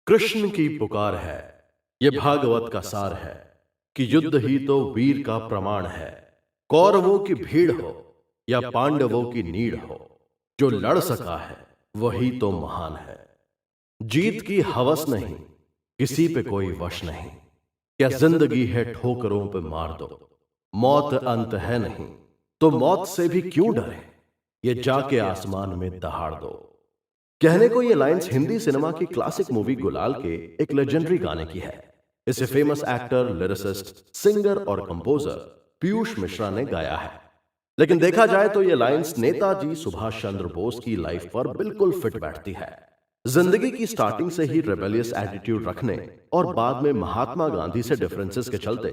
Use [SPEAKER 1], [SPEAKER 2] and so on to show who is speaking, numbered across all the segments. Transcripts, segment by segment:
[SPEAKER 1] कृष्ण की पुकार है, ये भागवत का सार है कि युद्ध ही तो वीर का प्रमाण है। कौरवों की भीड़ हो या पांडवों की नीड़ हो, जो लड़ सका है वही तो महान है। जीत की हवस नहीं, किसी पे कोई वश नहीं। क्या जिंदगी है ठोकरों पे मार दो, मौत अंत है नहीं, तो मौत से भी क्यों डरे, ये जाके आसमान में दहाड़ दो। कहने को ये लाइंस हिंदी सिनेमा की क्लासिक मूवी गुलाल के एक लेजेंडरी गाने की है। इसे फेमस एक्टर, लिरिसिस्ट, सिंगर और कंपोजर पीयूष मिश्रा ने गाया है। लेकिन देखा जाए तो ये लाइंस नेताजी सुभाष चंद्र बोस की लाइफ पर बिल्कुल फिट बैठती है। जिंदगी की स्टार्टिंग से ही रेबेलियस एटीट्यूड रखने और बाद में महात्मा गांधी से डिफरेंसेस के चलते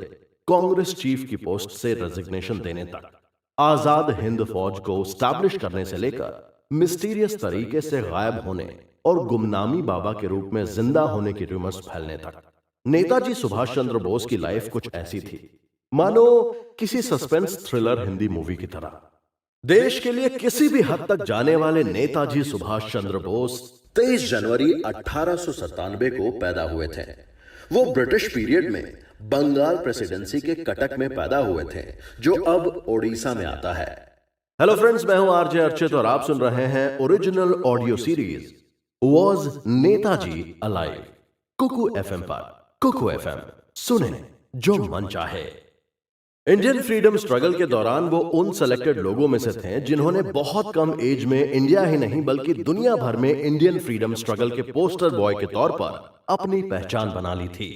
[SPEAKER 1] कांग्रेस चीफ की पोस्ट से रेजिग्नेशन देने तक, आजाद हिंद फौज को स्टैब्लिश करने से लेकर मिस्टीरियस तरीके से गायब होने और गुमनामी बाबा के रूप में जिंदा होने की रूमर्स फैलने तक, नेताजी सुभाष चंद्र बोस की लाइफ कुछ ऐसी थी मानो किसी सस्पेंस थ्रिलर हिंदी मूवी की तरह। देश के लिए किसी भी हद तक जाने वाले नेताजी सुभाष चंद्र बोस 23 जनवरी 1897 को पैदा हुए थे। वो ब्रिटिश पीरियड में बंगाल प्रेसिडेंसी के कटक में पैदा हुए थे, जो अब ओडिशा में आता है। हेलो फ्रेंड्स, मैं हूं आरजे अर्चित और आप सुन रहे हैं original audio series was Netaji alive, Kuku FM पर। कुकू एफएम, सुने जो मन चाहे। इंडियन फ्रीडम स्ट्रगल के दौरान वो उन सेलेक्टेड लोगों में से थे जिन्होंने बहुत कम एज में इंडिया ही नहीं बल्कि दुनिया भर में इंडियन फ्रीडम स्ट्रगल के पोस्टर बॉय के तौर पर अपनी पहचान बना ली थी।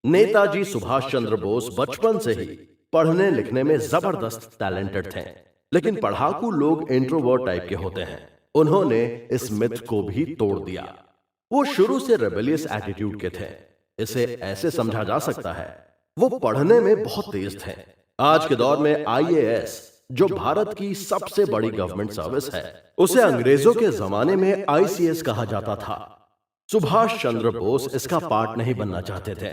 [SPEAKER 1] नेताजी सुभाष चंद्र बोस बचपन से ही पढ़ने लिखने में जबरदस्त टैलेंटेड थे, लेकिन पढ़ाकू लोग इंट्रोवर्ट टाइप के होते हैं। उन्होंने इस मिथ को भी तोड़ दिया। वो शुरू से रेबेलियस एटीट्यूड के थे। इसे ऐसे समझा जा सकता है, वो पढ़ने में बहुत तेज थे। आज के दौर में आईएएस, जो भारत की सबसे बड़ी गवर्नमेंट सर्विस है, उसे अंग्रेजों के जमाने में आईसीएस कहा जाता था। सुभाष चंद्र बोस इसका पार्ट नहीं बनना चाहते थे,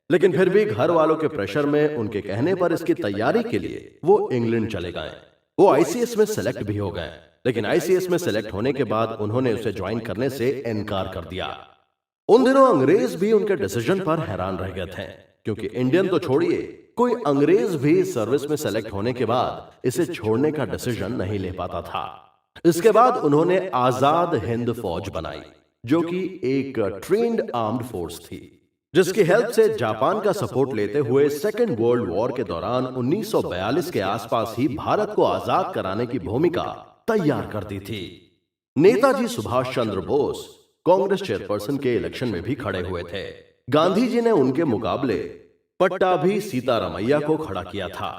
[SPEAKER 1] लेकिन फिर भी घर वालों के प्रेशर में उनके कहने पर इसकी तैयारी के लिए वो इंग्लैंड चले गए। वो आईसीएस में सेलेक्ट भी हो गए, लेकिन आईसीएस में सेलेक्ट होने के बाद उन्होंने उसे ज्वाइन करने से इनकार कर दिया। उन दिनों अंग्रेज भी उनके डिसीजन पर हैरान रह गए थे, क्योंकि इंडियन तो छोड़िए, कोई अंग्रेज भी सर्विस में सेलेक्ट होने के बाद इसे छोड़ने का डिसीजन नहीं ले पाता था। इसके बाद उन्होंने आजाद हिंद फौज बनाई, जो कि एक ट्रेन्ड आर्म्ड फोर्स थी, जिसकी हेल्प से जापान का सपोर्ट लेते हुए सेकेंड वर्ल्ड वॉर के दौरान 1942 के आसपास ही भारत को आजाद कराने की भूमिका तैयार करती थी। नेताजी सुभाष चंद्र बोस कांग्रेस चेयरपर्सन के इलेक्शन में भी खड़े हुए थे। गांधी जी ने उनके मुकाबले पट्टाभी सीतारामैया को खड़ा किया था।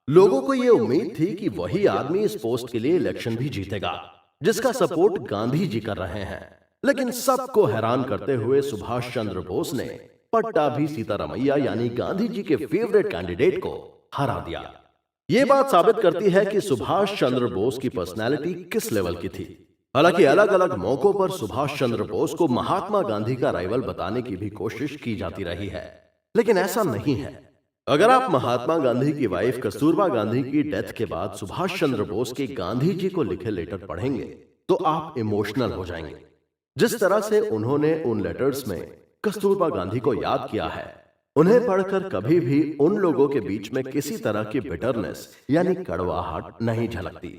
[SPEAKER 1] लोगों को यह उम्मीद थी कि वही आदमी इस पोस्ट के लिए इलेक्शन भी जीतेगा, जिसका सपोर्ट गांधी जी कर रहे हैं। लेकिन सबको हैरान करते हुए सुभाष चंद्र बोस ने पट्टाभी सीतारामैया यानी गांधी जी के फेवरेट कैंडिडेट को हरा दिया। यह बात साबित करती है कि सुभाष चंद्र बोस की पर्सनैलिटी किस लेवल की थी। हालांकि अलग अलग मौकों पर सुभाष चंद्र बोस को महात्मा गांधी का राइवल बताने की भी कोशिश की जाती रही है, लेकिन ऐसा नहीं है। अगर आप महात्मा गांधी की वाइफ कस्तूरबा गांधी की डेथ के बाद सुभाष चंद्र बोस के गांधी जी को लिखे लेटर पढ़ेंगे तो आप इमोशनल हो जाएंगे। जिस तरह से उन्होंने उन लेटर्स में कस्तूरबा गांधी को याद किया है, उन्हें पढ़कर कभी भी उन लोगों के बीच में किसी तरह की बिटरनेस यानी कड़वाहट नहीं झलकती।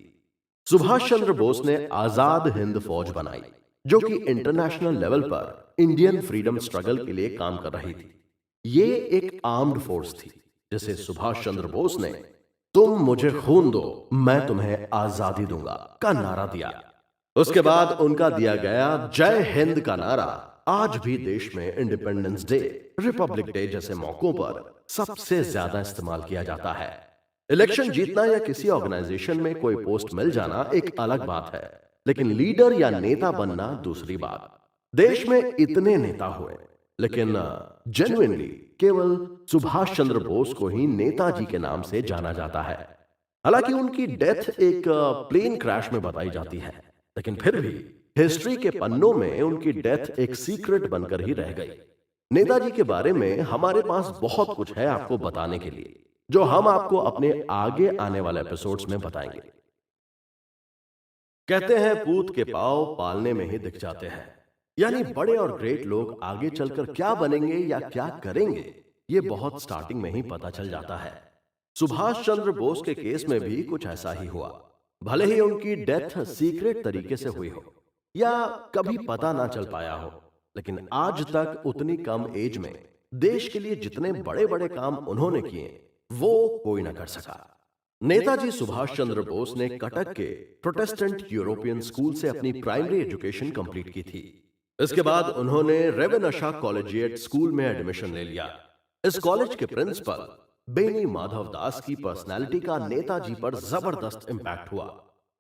[SPEAKER 1] सुभाष चंद्र बोस ने आजाद हिंद फौज बनाई, जो कि इंटरनेशनल लेवल पर इंडियन फ्रीडम स्ट्रगल के लिए काम कर रही थी। ये एक आर्म्ड फोर्स थी, जिसे सुभाष चंद्र बोस ने तुम मुझे खून दो, मैं तुम्हें आजादी दूंगा का नारा दिया। उसके बाद उनका दिया गया जय हिंद का नारा आज भी देश में इंडिपेंडेंस डे, रिपब्लिक डे जैसे मौकों पर सबसे ज्यादा इस्तेमाल किया जाता है। इलेक्शन जीतना या किसी ऑर्गेनाइजेशन में कोई पोस्ट मिल जाना एक अलग बात है, लेकिन लीडर या नेता बनना दूसरी बात। देश में इतने नेता हुए, लेकिन जेन्युइनली केवल सुभाष चंद्र बोस को ही नेताजी के नाम से जाना जाता है। हालांकि उनकी डेथ एक प्लेन क्रैश में बताई जाती है, लेकिन फिर भी हिस्ट्री के पन्नों में उनकी डेथ एक सीक्रेट बनकर ही रह गई। नेताजी के बारे में हमारे पास बहुत कुछ है आपको बताने के लिए, जो हम आपको अपने आगे आने वाले एपिसोड्स में बताएंगे। कहते हैं पूत के पांव पालने में ही दिख जाते हैं, यानी बड़े और ग्रेट लोग आगे चलकर क्या बनेंगे या क्या करेंगे, ये बहुत स्टार्टिंग में ही पता चल जाता है। सुभाष चंद्र बोस के केस में भी कुछ ऐसा ही हुआ। भले ही उनकी डेथ सीक्रेट तरीके से हुई हो या कभी पता ना चल पाया हो, लेकिन आज तक उतनी कम एज में देश के लिए जितने बड़े बड़े काम उन्होंने किए, वो कोई ना कर सका। नेताजी सुभाष चंद्र बोस ने कटक के प्रोटेस्टेंट यूरोपियन स्कूल से अपनी प्राइमरी एजुकेशन कंप्लीट की थी। इसके बाद उन्होंने रेवेनशा कॉलेजिएट स्कूल में एडमिशन ले लिया। इस कॉलेज के प्रिंसिपल बेनी माधव दास की पर्सनालिटी का नेताजी पर जबरदस्त इंपैक्ट हुआ।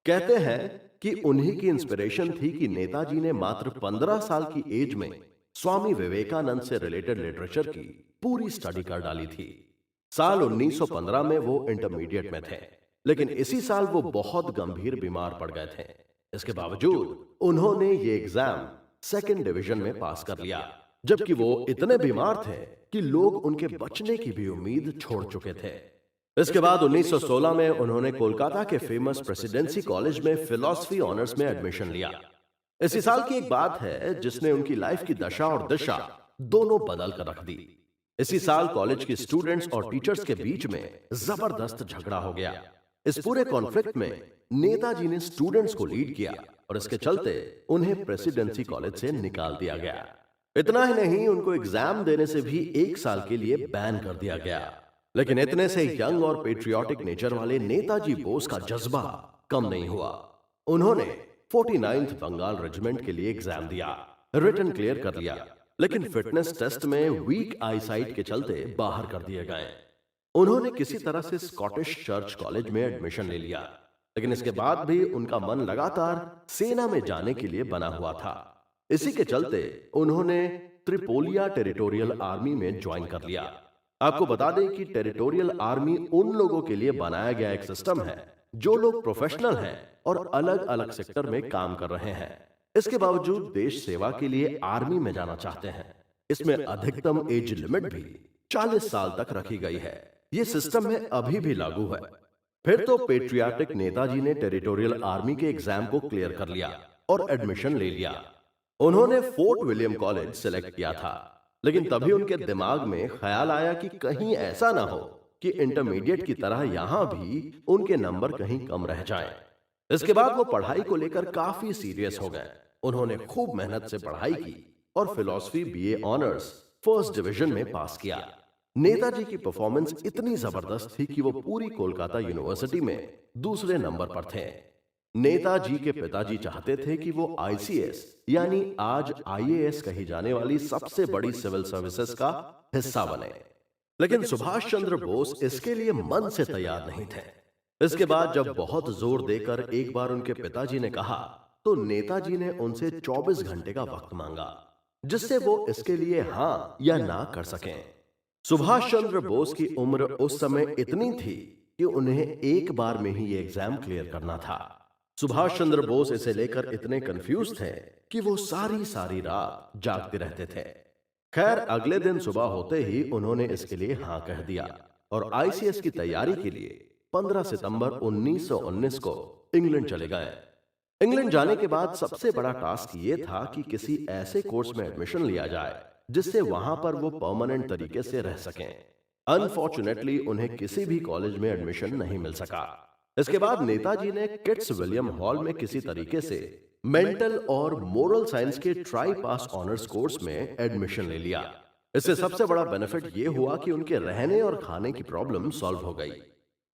[SPEAKER 1] कहते हैं कि उन्हीं की इंस्पिरेशन थी कि नेताजी ने मात्र 15 साल की एज में स्वामी विवेकानंद से रिलेटेड लिटरेचर की पूरी स्टडी कर डाली थी। साल 1915 में वो इंटरमीडिएट में थे, लेकिन इसी साल वो बहुत गंभीर बीमार पड़ गए थे। इसके बावजूद उन्होंने ये एग्जाम सेकंड डिवीजन में पास कर लिया, जबकि वो इतने बीमार थे कि लोग उनके बचने की भी उम्मीद छोड़ चुके थे। इसके बाद 1916 में उन्होंने कोलकाता के फेमस प्रेसिडेंसी कॉलेज में फिलॉसफी ऑनर्स में एडमिशन लिया। इसी साल की एक बात है जिसने उनकी लाइफ की दशा और दिशा दोनों बदल कर रख दी। इसी साल कॉलेज के स्टूडेंट्स और टीचर्स के बीच में जबरदस्त झगड़ा हो गया। इस पूरे कॉन्फ्लिक्ट में नेताजी ने स्टूडेंट्स को लीड किया और इसके चलते उन्हें प्रेसिडेंसी कॉलेज से निकाल दिया गया। इतना ही नहीं, उनको एग्जाम देने से भी 1 साल के लिए बैन कर दिया गया। लेकिन इतने से यंग और पेट्रियाटिक नेचर वाले नेताजी बोस का जज्बा कम नहीं हुआ। उन्होंने 49th बंगाल रेजिमेंट के लिए एग्जाम दिया, रिटन क्लियर कर लिया, लेकिन फिटनेस टेस्ट में वीक आईसाइट के चलते बाहर कर दिए गए। उन्होंने किसी तरह से स्कॉटिश चर्च कॉलेज में एडमिशन ले लिया, लेकिन इसके बाद भी उनका मन लगातार सेना में जाने के लिए बना हुआ था। इसी के चलते उन्होंने त्रिपोलिया टेरिटोरियल आर्मी में ज्वाइन कर लिया। आपको बता दें कि टेरिटोरियल आर्मी उन लोगों के लिए बनाया गया एक सिस्टम है जो लोग प्रोफेशनल हैं और अलग अलग सेक्टर में काम कर रहे हैं, इसके बावजूद देश सेवा के लिए आर्मी में जाना चाहते हैं। इसमें अधिकतम एज लिमिट भी 40 साल तक रखी गई है। ये सिस्टम में अभी भी लागू है। फिर तो पेट्रियाटिक नेताजी ने टेरिटोरियल आर्मी के एग्जाम को क्लियर कर लिया और एडमिशन ले लिया। उन्होंने फोर्ट विलियम कॉलेज सिलेक्ट किया था, लेकिन तभी उनके दिमाग में ख्याल आया कि कहीं ऐसा ना हो कि इंटरमीडिएट की तरह यहां भी उनके नंबर कहीं कम रह जाएं। इसके बाद वो पढ़ाई को लेकर काफी सीरियस हो गए। उन्होंने खूब मेहनत से पढ़ाई की और philosophy BA honours first division में पास किया। नेताजी की परफॉर्मेंस इतनी जबरदस्त थी कि वो पूरी कोलकाता यूनिवर्सिटी में दूसरे नंबर पर थे। नेताजी के पिताजी चाहते थे कि वो आईसीएस यानी आज आईएएस कही जाने वाली सबसे बड़ी सिविल सर्विसेज का हिस्सा बने, लेकिन सुभाष चंद्र बोस इसके लिए मन से तैयार नहीं थे। इसके बाद जब बहुत जोर देकर एक बार उनके पिताजी ने कहा, तो नेताजी ने उनसे 24 घंटे का वक्त मांगा, जिससे वो इसके लिए हां या ना कर सकें। सुभाष चंद्र बोस की उम्र उस समय इतनी थी कि उन्हें एक बार में ही ये एग्जाम क्लियर करना था। सुभाष चंद्र बोस इसे लेकर इतने कंफ्यूज थे कि वो सारी सारी रात जागते रहते थे। खैर, अगले दिन सुबह होते ही उन्होंने इसके लिए हाँ कह दिया और आईसीएस की तैयारी के लिए 15 सितंबर 1919 को इंग्लैंड चले गए। इंग्लैंड जाने के बाद सबसे बड़ा टास्क ये था कि किसी ऐसे कोर्स में एडमिशन लिया जाए जिससे वहां पर वो परमानेंट तरीके से रह सकें। अनफॉर्चुनेटली उन्हें किसी भी कॉलेज में एडमिशन नहीं मिल सका। इसके बाद नेताजी ने किट्स विलियम हॉल में किसी तरीके से मेंटल और मोरल साइंस के ट्राई पास ऑनर्स कोर्स में एडमिशन ले लिया। इससे सबसे बड़ा बेनिफिट यह हुआ कि उनके रहने और खाने की प्रॉब्लम सॉल्व हो गई।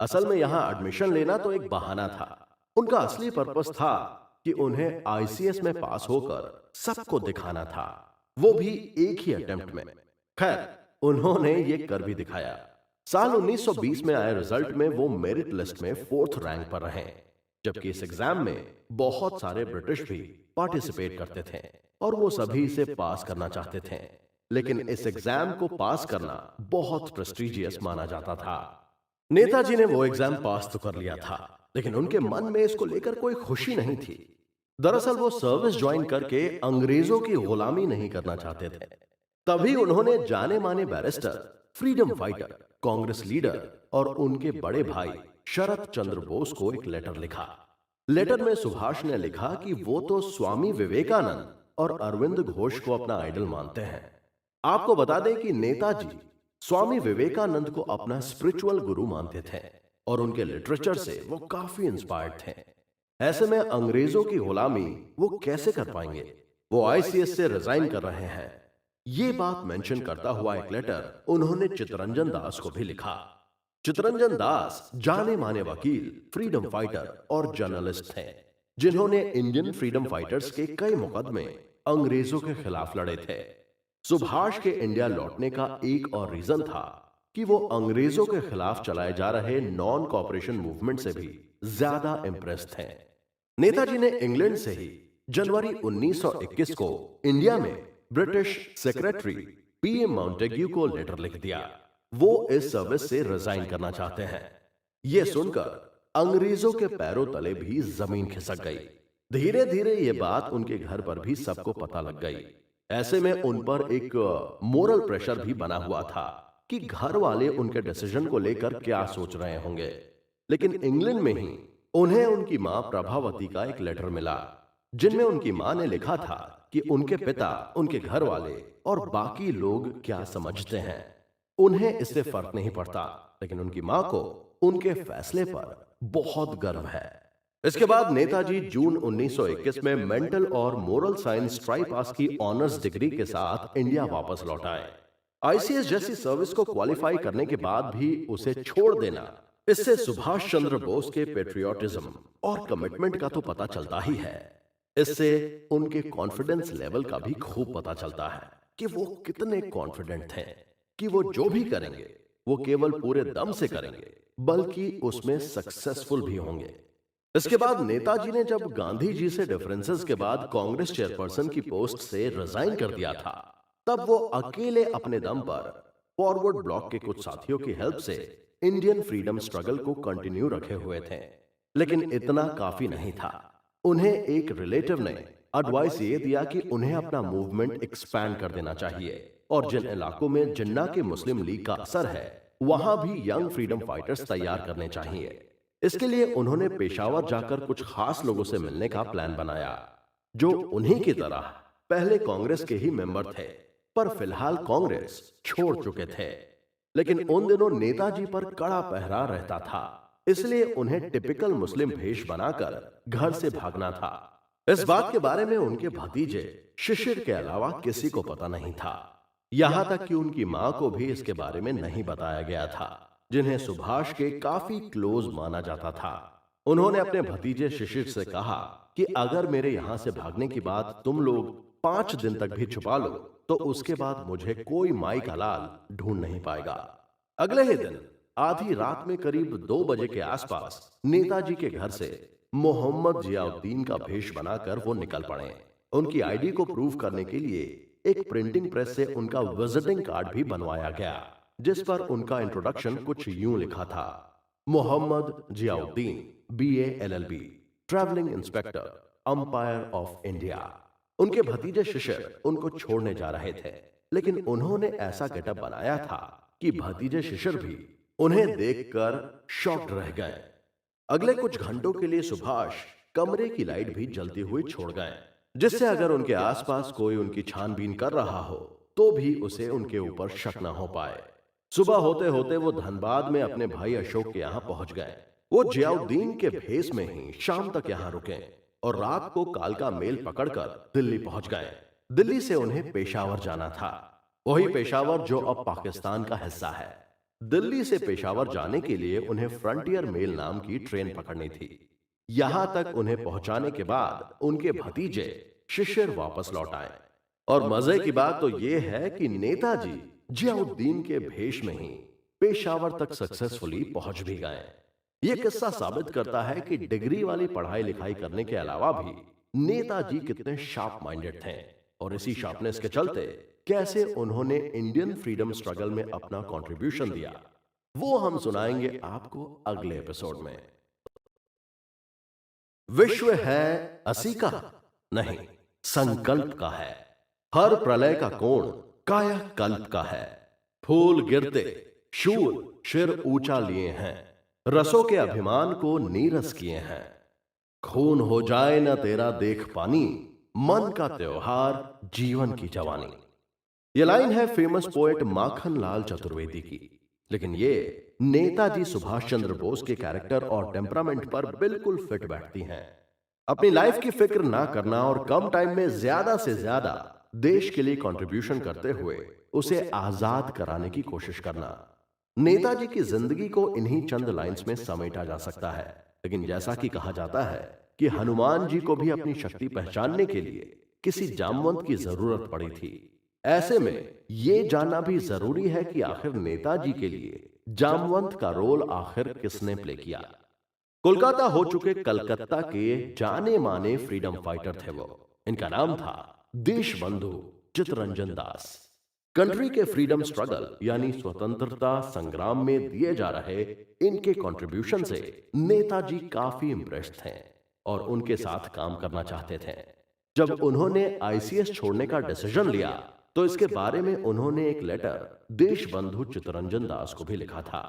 [SPEAKER 1] असल में यहां एडमिशन लेना तो एक बहाना था। उनका असली पर्पस था कि उन्हें आईसीएस में पास होकर सबको दिखाना था, वो भी एक ही अटेम्प्ट में। खैर, उन्होंने ये कर भी दिखाया। साल 1920 में आए रिजल्ट में वो मेरिट लिस्ट में 4th रैंक पर रहे, जबकि इस एग्जाम में बहुत सारे ब्रिटिश भी पार्टिसिपेट करते थे और वो सभी इसे पास करना चाहते थे। लेकिन इस एग्जाम को पास करना बहुत प्रेस्टिजियस माना जाता था। नेताजी ने वो एग्जाम पास तो कर लिया था, लेकिन उनके मन में इसको लेकर कोई खुशी नहीं थी। दरअसल वो सर्विस ज्वाइन करके अंग्रेजों की गुलामी नहीं करना चाहते थे। तभी उन्होंने जाने माने barrister, freedom fighter, Congress leader और उनके बड़े भाई शरत चंद्र बोस को एक लेटर लिखा। लेटर में सुभाष ने लिखा कि वो तो स्वामी विवेकानंद और अरविंद घोष को अपना आइडल मानते हैं। आपको बता दें कि नेताजी स्वामी विवेकानंद को अपना स्पिरिचुअल गुरु मानते थे और उनके लिटरेचर से वो काफी इंस्पायर्ड थे। ऐसे में अंग्रेजों की गुलामी वो कैसे कर पाएंगे? वो आईसीएस से रिजाइन कर रहे हैं। ये बात मेंशन करता हुआ एक लेटर उन्होंने चित्तरंजन दास को भी लिखा। चित्तरंजन दास जाने माने वकील, फ्रीडम फाइटर और जर्नलिस्ट थे, जिन्होंने इंडियन फ्रीडम फाइटर्स के कई मुकदमे अंग्रेजों के खिलाफ लड़े थे। सुभाष के इंडिया लौटने का एक और रीजन था कि वो अंग्रेजों के खिलाफ चलाए जा रहे नॉन कॉपरेशन मूवमेंट से भी ज्यादा इंप्रेस थे। नेताजी ने इंग्लैंड से ही जनवरी 1921 को इंडिया में ब्रिटिश सेक्रेटरी पीएम माउंटेग्यू को लेटर लिख दिया। वो इस सर्विस से रिजाइन करना चाहते हैं। यह सुनकर अंग्रेजों के पैरों तले भी जमीन खिसक गई। धीरे धीरे ये बात उनके घर पर भी सबको पता लग गई। ऐसे में उन पर एक मोरल प्रेशर भी बना हुआ था कि घर वाले उनके डिसीजन को लेकर क्या सोच रहे होंगे। लेकिन इंग्लैंड में ही उन्हें उनकी मां प्रभावती का एक लेटर मिला, जिनमें उनकी मां ने लिखा था कि उनके पिता, उनके घर वाले और बाकी लोग क्या समझते हैं उन्हें इससे फर्क नहीं पड़ता, लेकिन उनकी मां को उनके फैसले पर बहुत गर्व है। इसके बाद नेताजी जून 1921 में मेंटल और मोरल साइंस ट्राई पास की ऑनर्स डिग्री के साथ इंडिया वापस लौट आए। आईसीएस जैसी सर्विस को क्वालिफाई करने के बाद भी उसे छोड़ देना, इससे सुभाष चंद्र बोस के पेट्रियोटिज्म और कमिटमेंट का तो पता चलता ही है। इससे उनके कॉन्फिडेंस लेवल का भी खूब पता चलता है कि वो कितने कॉन्फिडेंट थे कि वो जो भी करेंगे वो केवल पूरे दम से करेंगे, बल्कि उसमें सक्सेसफुल भी होंगे। इसके बाद नेताजी ने जब गांधी जी से डिफरेंसेस के बाद कांग्रेस चेयरपर्सन की पोस्ट से रिजाइन कर दिया था, तब वो अकेले अपने दम पर फॉरवर्ड ब्लॉक के कुछ साथियों की हेल्प से इंडियन फ्रीडम स्ट्रगल को कंटिन्यू रखे हुए थे। लेकिन इतना काफी नहीं था। उन्हें एक रिलेटिव ने एडवाइस ये दिया कि उन्हें अपना मूवमेंट एक्सपैंड कर देना चाहिए और जिन इलाकों में जिन्ना के मुस्लिम लीग का असर है वहां भी यंग फ्रीडम फाइटर्स तैयार करने चाहिए। इसके लिए उन्होंने पेशावर जाकर कुछ खास लोगों से मिलने का प्लान बनाया, जो उन्हीं की तरह पहले कांग्रेस के ही मेंबर थे, पर फिलहाल कांग्रेस छोड़ चुके थे। लेकिन उन दिनों नेताजी पर कड़ा पहरा रहता था, इसलिए उन्हें टिपिकल मुस्लिम भेष बनाकर घर से भागना था। इस बात के बारे में उनके भतीजे शिशिर के अलावा किसी को पता नहीं था। यहां तक कि उनकी मां को भी इसके बारे में नहीं बताया गया था, जिन्हें सुभाष के काफी क्लोज माना जाता था। उन्होंने अपने भतीजे शिशिर से कहा कि अगर मेरे यहां से भागने की बात तुम लोग 5 दिन तक भी छुपा लो तो उसके बाद मुझे कोई माई का लाल ढूंढ नहीं पाएगा। अगले ही दिन आधी रात में करीब 2 बजे के आसपास नेताजी के घर से मोहम्मद जियाउद्दीन का भेष बनाकर वो निकल पड़े। उनकी आईडी को प्रूव करने के लिए एक प्रिंटिंग प्रेस से उनका विजिटिंग कार्ड भी बनवाया गया, जिस पर उनका इंट्रोडक्शन कुछ यूं लिखा था: Mohammad Ziauddin, BA LLB, travelling inspector, empire of India. उनके भतीजे शिशिर उनको छोड़ने जा रहे थे, लेकिन उन्होंने ऐसा गेटअप बनाया था कि भतीजे शिशिर भी उन्हें देखकर शॉक्ड रह गए। अगले कुछ घंटों के लिए सुभाष कमरे की लाइट भी जलती हुई छोड़ गए, जिससे अगर उनके आसपास कोई उनकी छानबीन कर रहा हो तो भी उसे उनके ऊपर शक न हो पाए। सुबह होते होते वो धनबाद में अपने भाई अशोक के यहाँ पहुंच गए। वो जियाउद्दीन के भेष में ही शाम तक यहाँ रुके और रात को कालका मेल पकड़कर दिल्ली पहुंच गए। दिल्ली से उन्हें पेशावर जाना था, वही पेशावर जो अब पाकिस्तान का हिस्सा है। दिल्ली से पेशावर जाने के लिए उन्हें फ्रंटियर मेल नाम की ट्रेन पकड़नी थी। यहां तक उन्हें पहुंचाने के बाद उनके भतीजे शिशिर वापस लौट आए। और मजे की बात तो यह है कि नेताजी जियाउद्दीन के भेष में ही पेशावर तक सक्सेसफुली पहुंच भी गए। यह किस्सा साबित करता है कि डिग्री वाली पढ़ाई लिखाई करने के अलावा भी नेताजी कितने शार्प माइंडेड थे, और इसी शार्पनेस के चलते कैसे उन्होंने इंडियन फ्रीडम स्ट्रगल में अपना कंट्रीब्यूशन दिया, वो हम सुनाएंगे आपको अगले एपिसोड में। विश्व है असी का नहीं, संकल्प का है। हर प्रलय का कोण कायाकल्प का है। फूल गिरते शूर शिर ऊंचा लिए हैं, रसों के अभिमान को नीरस किए हैं। खून हो जाए न तेरा देख पानी, मन का त्योहार, जीवन की जवानी। ये लाइन है फेमस पोएट माखन लाल चतुर्वेदी की। लेकिन ये नेताजी सुभाष चंद्र बोस के कैरेक्टर और टेम्परामेंट पर बिल्कुल फिट बैठती हैं। अपनी लाइफ की फिक्र ना करना और कम टाइम में ज्यादा से ज्यादा देश के लिए कंट्रीब्यूशन करते हुए उसे आजाद कराने की कोशिश करना। नेताजी की जिंदगी को इन्हीं चंद लाइंस में समेटा जा सकता है। लेकिन जैसा कि कहा जाता है कि हनुमान जी को भी अपनी शक्ति पहचानने के लिए किसी जामवंत की जरूरत पड़ी थी। ऐसे में यह जानना भी जरूरी है कि आखिर नेताजी के लिए जामवंत का रोल आखिर किसने प्ले किया। कोलकाता हो चुके कलकत्ता के जाने माने फ्रीडम फाइटर थे वो। इनका नाम था देशबंधु चित्तरंजन दास। कंट्री के फ्रीडम स्ट्रगल यानी स्वतंत्रता संग्राम में दिए जा रहे इनके कंट्रीब्यूशन से नेताजी काफी इम्प्रेस्ड थे और उनके साथ काम करना चाहते थे। जब उन्होंने आईसीएस छोड़ने का डिसीजन लिया तो इसके बारे में उन्होंने एक लेटर देशबंधु चित्तरंजन दास को भी लिखा था।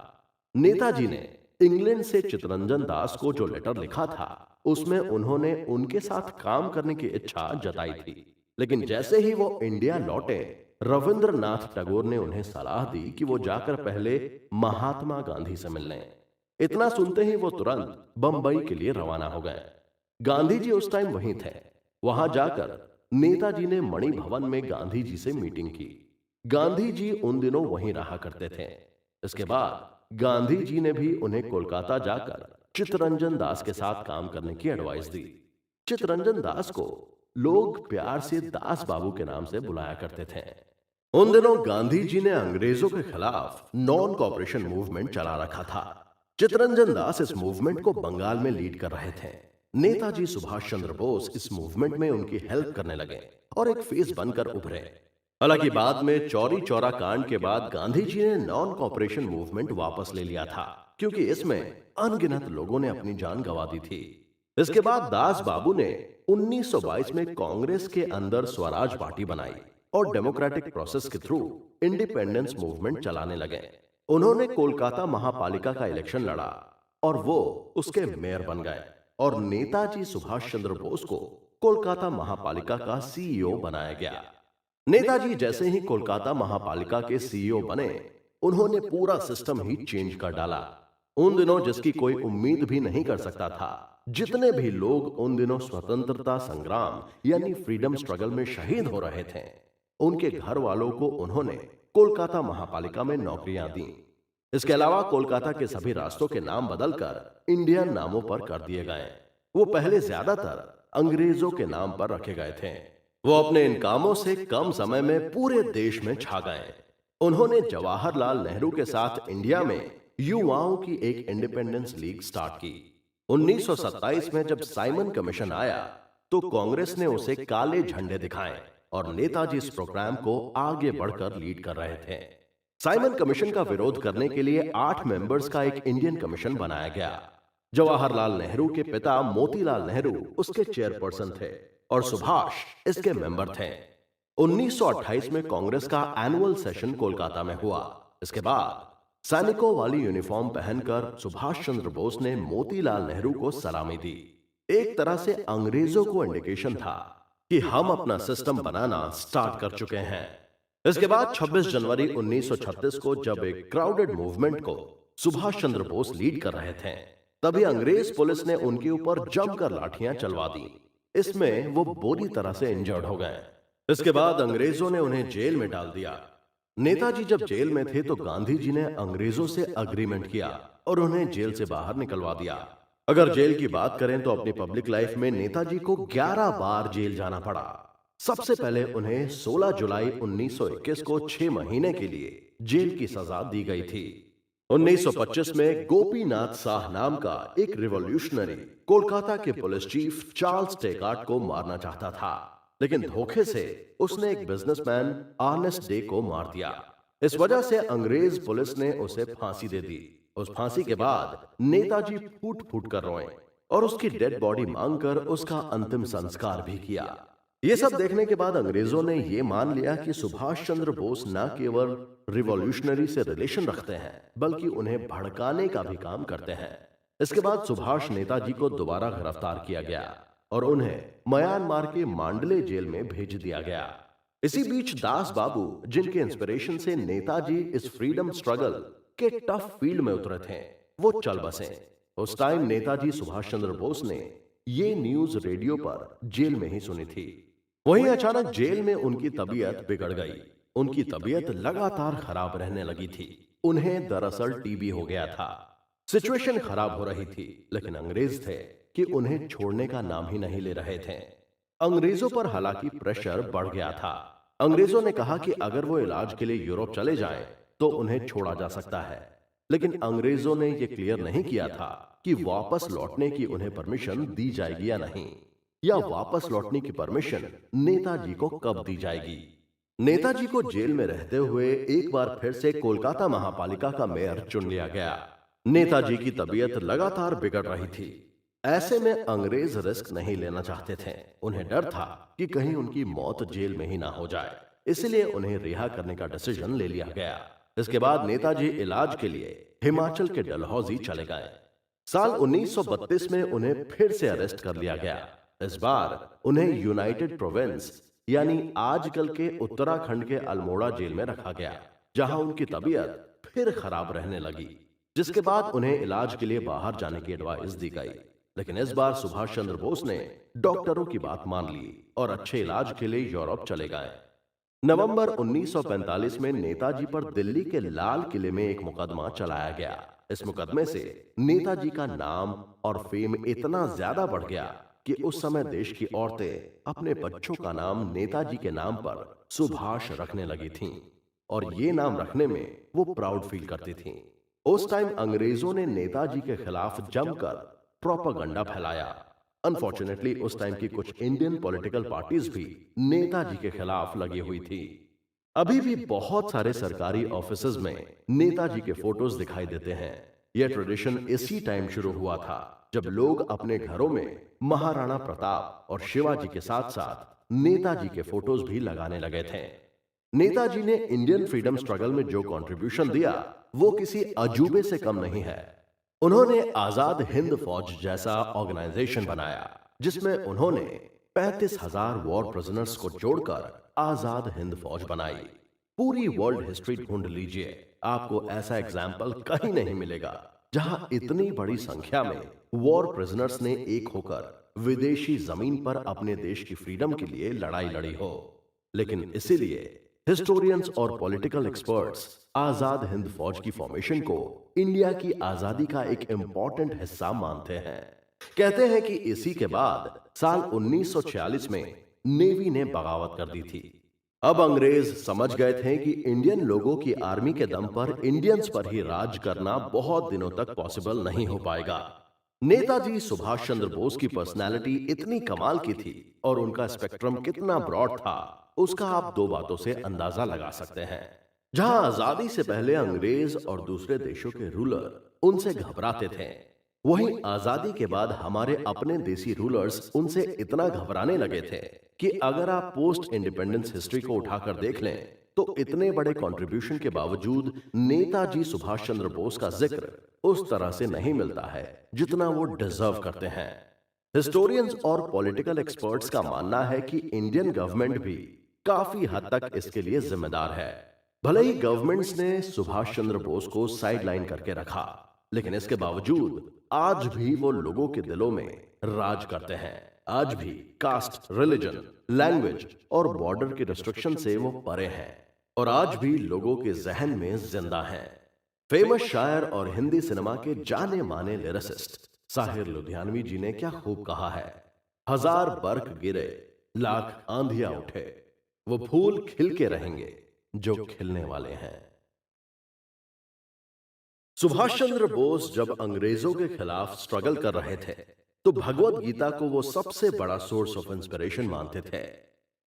[SPEAKER 1] नेताजी ने इंग्लैंड से चित्तरंजन दास को जो लेटर लिखा था उसमें उन्होंने उनके साथ काम करने की इच्छा जताई थी। लेकिन जैसे ही वो इंडिया लौटे, रविंद्रनाथ टैगोर ने उन्हें सलाह दी कि वो जाकर पहले महात्मा गांधी से मिल लें। इतना सुनते ही वो तुरंत बंबई के लिए रवाना हो गए। गांधी जी उस टाइम वहीं थे। वहां जाकर नेताजी ने मणि भवन में गांधी जी से मीटिंग की। गांधी जी उन दिनों वहीं रहा करते थे। इसके बाद गांधी जी ने भी उन्हें कोलकाता जाकर चित्तरंजन दास के साथ काम करने की एडवाइस दी। चित्तरंजन दास को लोग प्यार से दास बाबू के नाम से बुलाया करते थे। उन दिनों गांधी जी ने अंग्रेजों के खिलाफ नॉन कॉपरेशन मूवमेंट चला रखा था। चित्तरंजन दास इस मूवमेंट को बंगाल में लीड कर रहे थे। नेताजी सुभाष चंद्र बोस इस मूवमेंट में उनकी हेल्प करने लगे और एक फेस बनकर उभरे। हालांकि बाद में चौरी चौरा कांड के बाद गांधी जी ने नॉन कॉपरेशन मूवमेंट वापस ले लिया था, क्योंकि इसमें अनगिनत लोगों ने अपनी जान गंवा दी थी। इसके बाद दास बाबू ने 1922 में कांग्रेस के अंदर स्वराज पार्टी बनाई और डेमोक्रेटिक प्रोसेस के थ्रू इंडिपेंडेंस मूवमेंट चलाने लगे। उन्होंने कोलकाता महापालिका का इलेक्शन लड़ा और वो उसके मेयर बन गए और नेताजी सुभाष चंद्र बोस को कोलकाता महापालिका का सीईओ बनाया गया। नेताजी जैसे ही कोलकाता महापालिका के सीईओ बने, उन्होंने पूरा सिस्टम ही चेंज कर डाला। उन दिनों जिसकी कोई उम्मीद भी नहीं कर सकता था, जितने भी लोग उन दिनों स्वतंत्रता संग्राम यानी फ्रीडम स्ट्रगल में शहीद हो रहे थे, उनके घर वालों को उन्होंने कोलकाता महापालिका में नौकरियां दी। इसके अलावा कोलकाता के सभी रास्तों के नाम बदलकर इंडियन नामों पर कर दिए गए। वो पहले ज्यादातर अंग्रेजों के नाम पर रखे गए थे। वो अपने इन कामों से कम समय में पूरे देश में छा गए। उन्होंने जवाहरलाल नेहरू के साथ इंडिया में युवाओं की एक इंडिपेंडेंस लीग स्टार्ट की। 1927 में जब साइमन कमीशन आया तो कांग्रेस ने उसे काले झंडे दिखाए और नेताजी इस प्रोग्राम को आगे बढ़कर लीड कर रहे थे। साइमन कमीशन का विरोध करने के लिए 8 मेंबर्स का एक इंडियन कमीशन बनाया गया। जवाहरलाल नेहरू के पिता मोतीलाल नेहरू उसके चेयरपर्सन थे और सुभाष इसके मेंबर थे। 1928 में कांग्रेस का एनुअल सेशन कोलकाता में हुआ। इसके बाद सैनिकों वाली यूनिफॉर्म पहनकर सुभाष चंद्र बोस ने मोतीलाल नेहरू को सलामी दी। एक तरह से अंग्रेजों को इंडिकेशन था कि हम अपना सिस्टम बनाना स्टार्ट कर चुके हैं। इसके बाद 26 जनवरी 1936 को जब एक क्राउडेड मूवमेंट को सुभाष चंद्र बोस लीड कर रहे थे, तभी अंग्रेज पुलिस ने उनके ऊपर जमकर लाठियां चलवा दी। इसमें वो बुरी तरह से इंजर्ड हो गए। इसके बाद अंग्रेजों ने उन्हें जेल में डाल दिया। नेताजी जब जेल में थे तो गांधी जी ने अंग्रेजों से अग्रीमेंट किया और उन्हें जेल से बाहर निकलवा दिया। अगर जेल की बात करें तो अपनी पब्लिक लाइफ में नेताजी को 11 बार जेल जाना पड़ा। सबसे पहले उन्हें 16 जुलाई 1921 को 6 महीने के लिए जेल की सजा दी गई थी। 1925 में गोपीनाथ साह नाम का एक रिवॉल्यूशनरी कोलकाता के पुलिस चीफ चार्ल्स टेकार्ट को मारना चाहता था, लेकिन धोखे से उसने एक बिजनेसमैन अर्नेस्ट डे को मार दिया। इस वजह से अंग्रेज पुलिस ने उसे फांसी दे दी। उस फांसी के बाद नेताजी फूट फूट कर रोए और उसकी डेड बॉडी मांगकर उसका अंतिम संस्कार भी किया। ये सब देखने के बाद अंग्रेजों ने ये मान लिया कि सुभाष चंद्र बोस न केवल रिवॉल्यूशनरी से रिलेशन रखते हैं बल्कि उन्हें भड़काने का भी काम करते हैं। इसके बाद सुभाष नेताजी को दोबारा गिरफ्तार किया गया। और उन्हें म्यांमार के मांडले जेल में भेज दिया गया। इसी बीच दास बाबू, जिनके इंस्पिरेशन से नेताजी इस फ्रीडम स्ट्रगल के टफ फील्ड में उतरे थे, वो चल बसे। उस टाइम नेताजी सुभाष चंद्र बोस ने ये न्यूज रेडियो पर जेल में ही सुनी थी। वहीं अचानक जेल में उनकी तबीयत बिगड़ गई। उनकी तबीयत लगातार खराब रहने लगी थी। उन्हें दरअसल टीबी हो गया था। सिचुएशन खराब हो रही थी, लेकिन अंग्रेज थे कि उन्हें छोड़ने का नाम ही नहीं ले रहे थे। अंग्रेजों पर हालांकि प्रेशर बढ़ गया था। अंग्रेजों ने कहा कि अगर वो इलाज के लिए यूरोप चले जाएं, तो उन्हें छोड़ा जा सकता है। लेकिन अंग्रेजों ने यह क्लियर नहीं किया था कि वापस लौटने की उन्हें परमिशन दी जाएगी या नहीं, या वापस लौटने की परमिशन नेताजी को कब दी जाएगी। नेताजी को जेल में रहते हुए एक बार फिर से कोलकाता महापालिका का मेयर चुन लिया गया। नेताजी की तबीयत लगातार बिगड़ रही थी। ऐसे में अंग्रेज रिस्क नहीं लेना चाहते थे। उन्हें डर था कि कहीं उनकी मौत जेल में ही ना हो जाए, इसलिए उन्हें रिहा करने का डिसीजन ले लिया गया। इसके बाद नेताजी इलाज के लिए हिमाचल के डलहौजी चले गए। साल 1932 में उन्हें फिर से अरेस्ट कर लिया गया। इस बार उन्हें यूनाइटेड प्रोविंस यानी आजकल के उत्तराखंड के अल्मोड़ा जेल में रखा गया, जहां उनकी तबीयत फिर खराब रहने लगी, जिसके बाद उन्हें इलाज के लिए बाहर जाने की एडवाइस दी गई। लेकिन इस बार सुभाष चंद्र बोस ने डॉक्टरों की बात मान ली और अच्छे इलाज के लिए यूरोप चले गए। नवंबर 1945 में नेताजी पर दिल्ली के लाल किले में एक मुकदमा चलाया गया। इस मुकदमे से नेताजी का नाम और फेम इतना ज्यादा बढ़ गया कि उस समय देश की औरतें अपने बच्चों का नाम नेताजी के नाम पर सुभाष रखने लगी थीं, और ये नाम रखने में वो प्राउड फील करती थीं। उस टाइम अंग्रेजों ने नेताजी के खिलाफ जमकर प्रोपेगेंडा फैलाया। अनफॉर्चुनेटली उस टाइम की कुछ इंडियन पॉलिटिकल पार्टीज भी नेताजी के खिलाफ लगी हुई थी। अभी भी बहुत सारे सरकारी ऑफिसेज में नेताजी के फोटोज दिखाई देते हैं। यह ट्रेडिशन इसी टाइम शुरू हुआ था जब लोग अपने घरों में महाराणा प्रताप और शिवाजी के साथ साथ नेताजी के फोटोज भी लगाने लगे थे। नेताजी ने इंडियन फ्रीडम स्ट्रगल में जो कंट्रीब्यूशन दिया वो किसी अजूबे से कम नहीं है। उन्होंने आजाद हिंद फौज जैसा ऑर्गेनाइजेशन बनाया, जिसमें उन्होंने 35,000 वॉर प्रिजनर्स को जोड़कर आजाद हिंद फौज बनाई। पूरी वर्ल्ड हिस्ट्री ढूंढ लीजिए, आपको ऐसा एग्जाम्पल कहीं नहीं मिलेगा जहां इतनी बड़ी संख्या में वॉर प्रिजनर्स ने एक होकर विदेशी जमीन पर अपने देश की फ्रीडम के लिए लड़ाई लड़ी हो। लेकिन इसीलिए हिस्टोरियंस और पॉलिटिकल एक्सपर्ट्स आजाद हिंद फौज की फॉर्मेशन को इंडिया की आजादी का एक इंपॉर्टेंट हिस्सा मानते हैं। कहते हैं कि इसी के बाद साल 1946 में नेवी ने बगावत कर दी थी। अब अंग्रेज समझ गए थे कि इंडियन लोगों की आर्मी के दम पर इंडियंस पर ही राज करना बहुत दिनों तक पॉसिबल नहीं हो पाएगा। नेताजी सुभाष चंद्र बोस की पर्सनालिटी इतनी कमाल की थी और उनका स्पेक्ट्रम कितना ब्रॉड था, उसका आप दो बातों से अंदाजा लगा सकते हैं। जहां आजादी से पहले अंग्रेज और दूसरे देशों के रूलर उनसे घबराते थे, वहीं आजादी के बाद हमारे अपने देसी रूलर्स उनसे इतना घबराने लगे थे कि अगर आप पोस्ट इंडिपेंडेंस हिस्ट्री को उठाकर देख लें तो इतने बड़े कंट्रीब्यूशन के बावजूद नेताजी सुभाष चंद्र बोस का जिक्र उस तरह से नहीं मिलता है जितना वो डिजर्व करते हैं। हिस्टोरियंस और पॉलिटिकल एक्सपर्ट्स का मानना है कि इंडियन गवर्नमेंट भी काफी हद तक इसके लिए जिम्मेदार है। भले ही गवर्नमेंट्स ने सुभाष चंद्र बोस को साइडलाइन करके रखा, लेकिन इसके बावजूद आज भी वो लोगों के दिलों में राज करते हैं। आज भी कास्ट, रिलीजन, लैंग्वेज और बॉर्डर के रिस्ट्रिक्शन से वो परे हैं और आज भी लोगों के जहन में जिंदा हैं। फेमस शायर और हिंदी सिनेमा के जाने माने लिरिसिस्ट साहिर लुधियानवी जी ने क्या खूब कहा है, 1000 बर्क गिरे, लाख आंधियां उठे, वो फूल खिल के रहेंगे जो खिलने वाले हैं। सुभाष चंद्र बोस जब अंग्रेजों के खिलाफ स्ट्रगल कर रहे थे तो भगवत गीता को वो सबसे बड़ा सोर्स ऑफ इंस्पिरेशन मानते थे।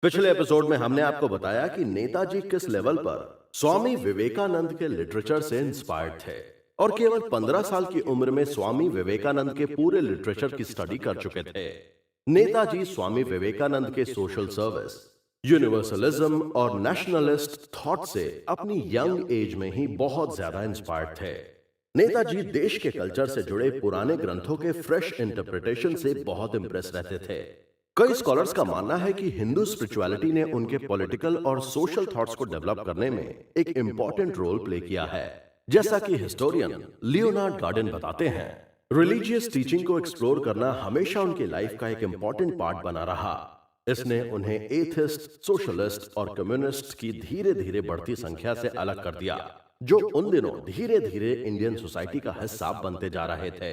[SPEAKER 1] पिछले एपिसोड में हमने आपको बताया कि नेताजी किस लेवल पर स्वामी विवेकानंद के लिटरेचर से इंस्पायर्ड थे और केवल 15 साल की उम्र में स्वामी विवेकानंद के पूरे लिटरेचर की स्टडी कर चुके थे। नेताजी स्वामी विवेकानंद के सोशल सर्विस, यूनिवर्सलिज्म और नेशनलिस्ट थॉट से अपनी यंग एज में ही बहुत ज्यादा इंस्पायर्ड थे। नेताजी देश के कल्चर से जुड़े पुराने ग्रंथों के फ्रेश इंटरप्रिटेशन से बहुत इंप्रेस रहते थे। कई स्कॉलर्स का मानना है कि हिंदू स्पिरिचुअलिटी ने उनके पॉलिटिकल और सोशल थॉट्स को डेवलप करने में एक इंपॉर्टेंट रोल प्ले किया है। जैसा कि हिस्टोरियन लियोनार्ड गार्डन बताते हैं, रिलीजियस टीचिंग को एक्सप्लोर करना हमेशा उनकी लाइफ का एक इंपॉर्टेंट पार्ट बना रहा। इसने उन्हें एथिस्ट, सोशलिस्ट और कम्युनिस्ट की धीरे धीरे बढ़ती संख्या से अलग कर दिया, जो उन दिनों धीरे धीरे इंडियन सोसाइटी का हिस्सा बनते जा रहे थे।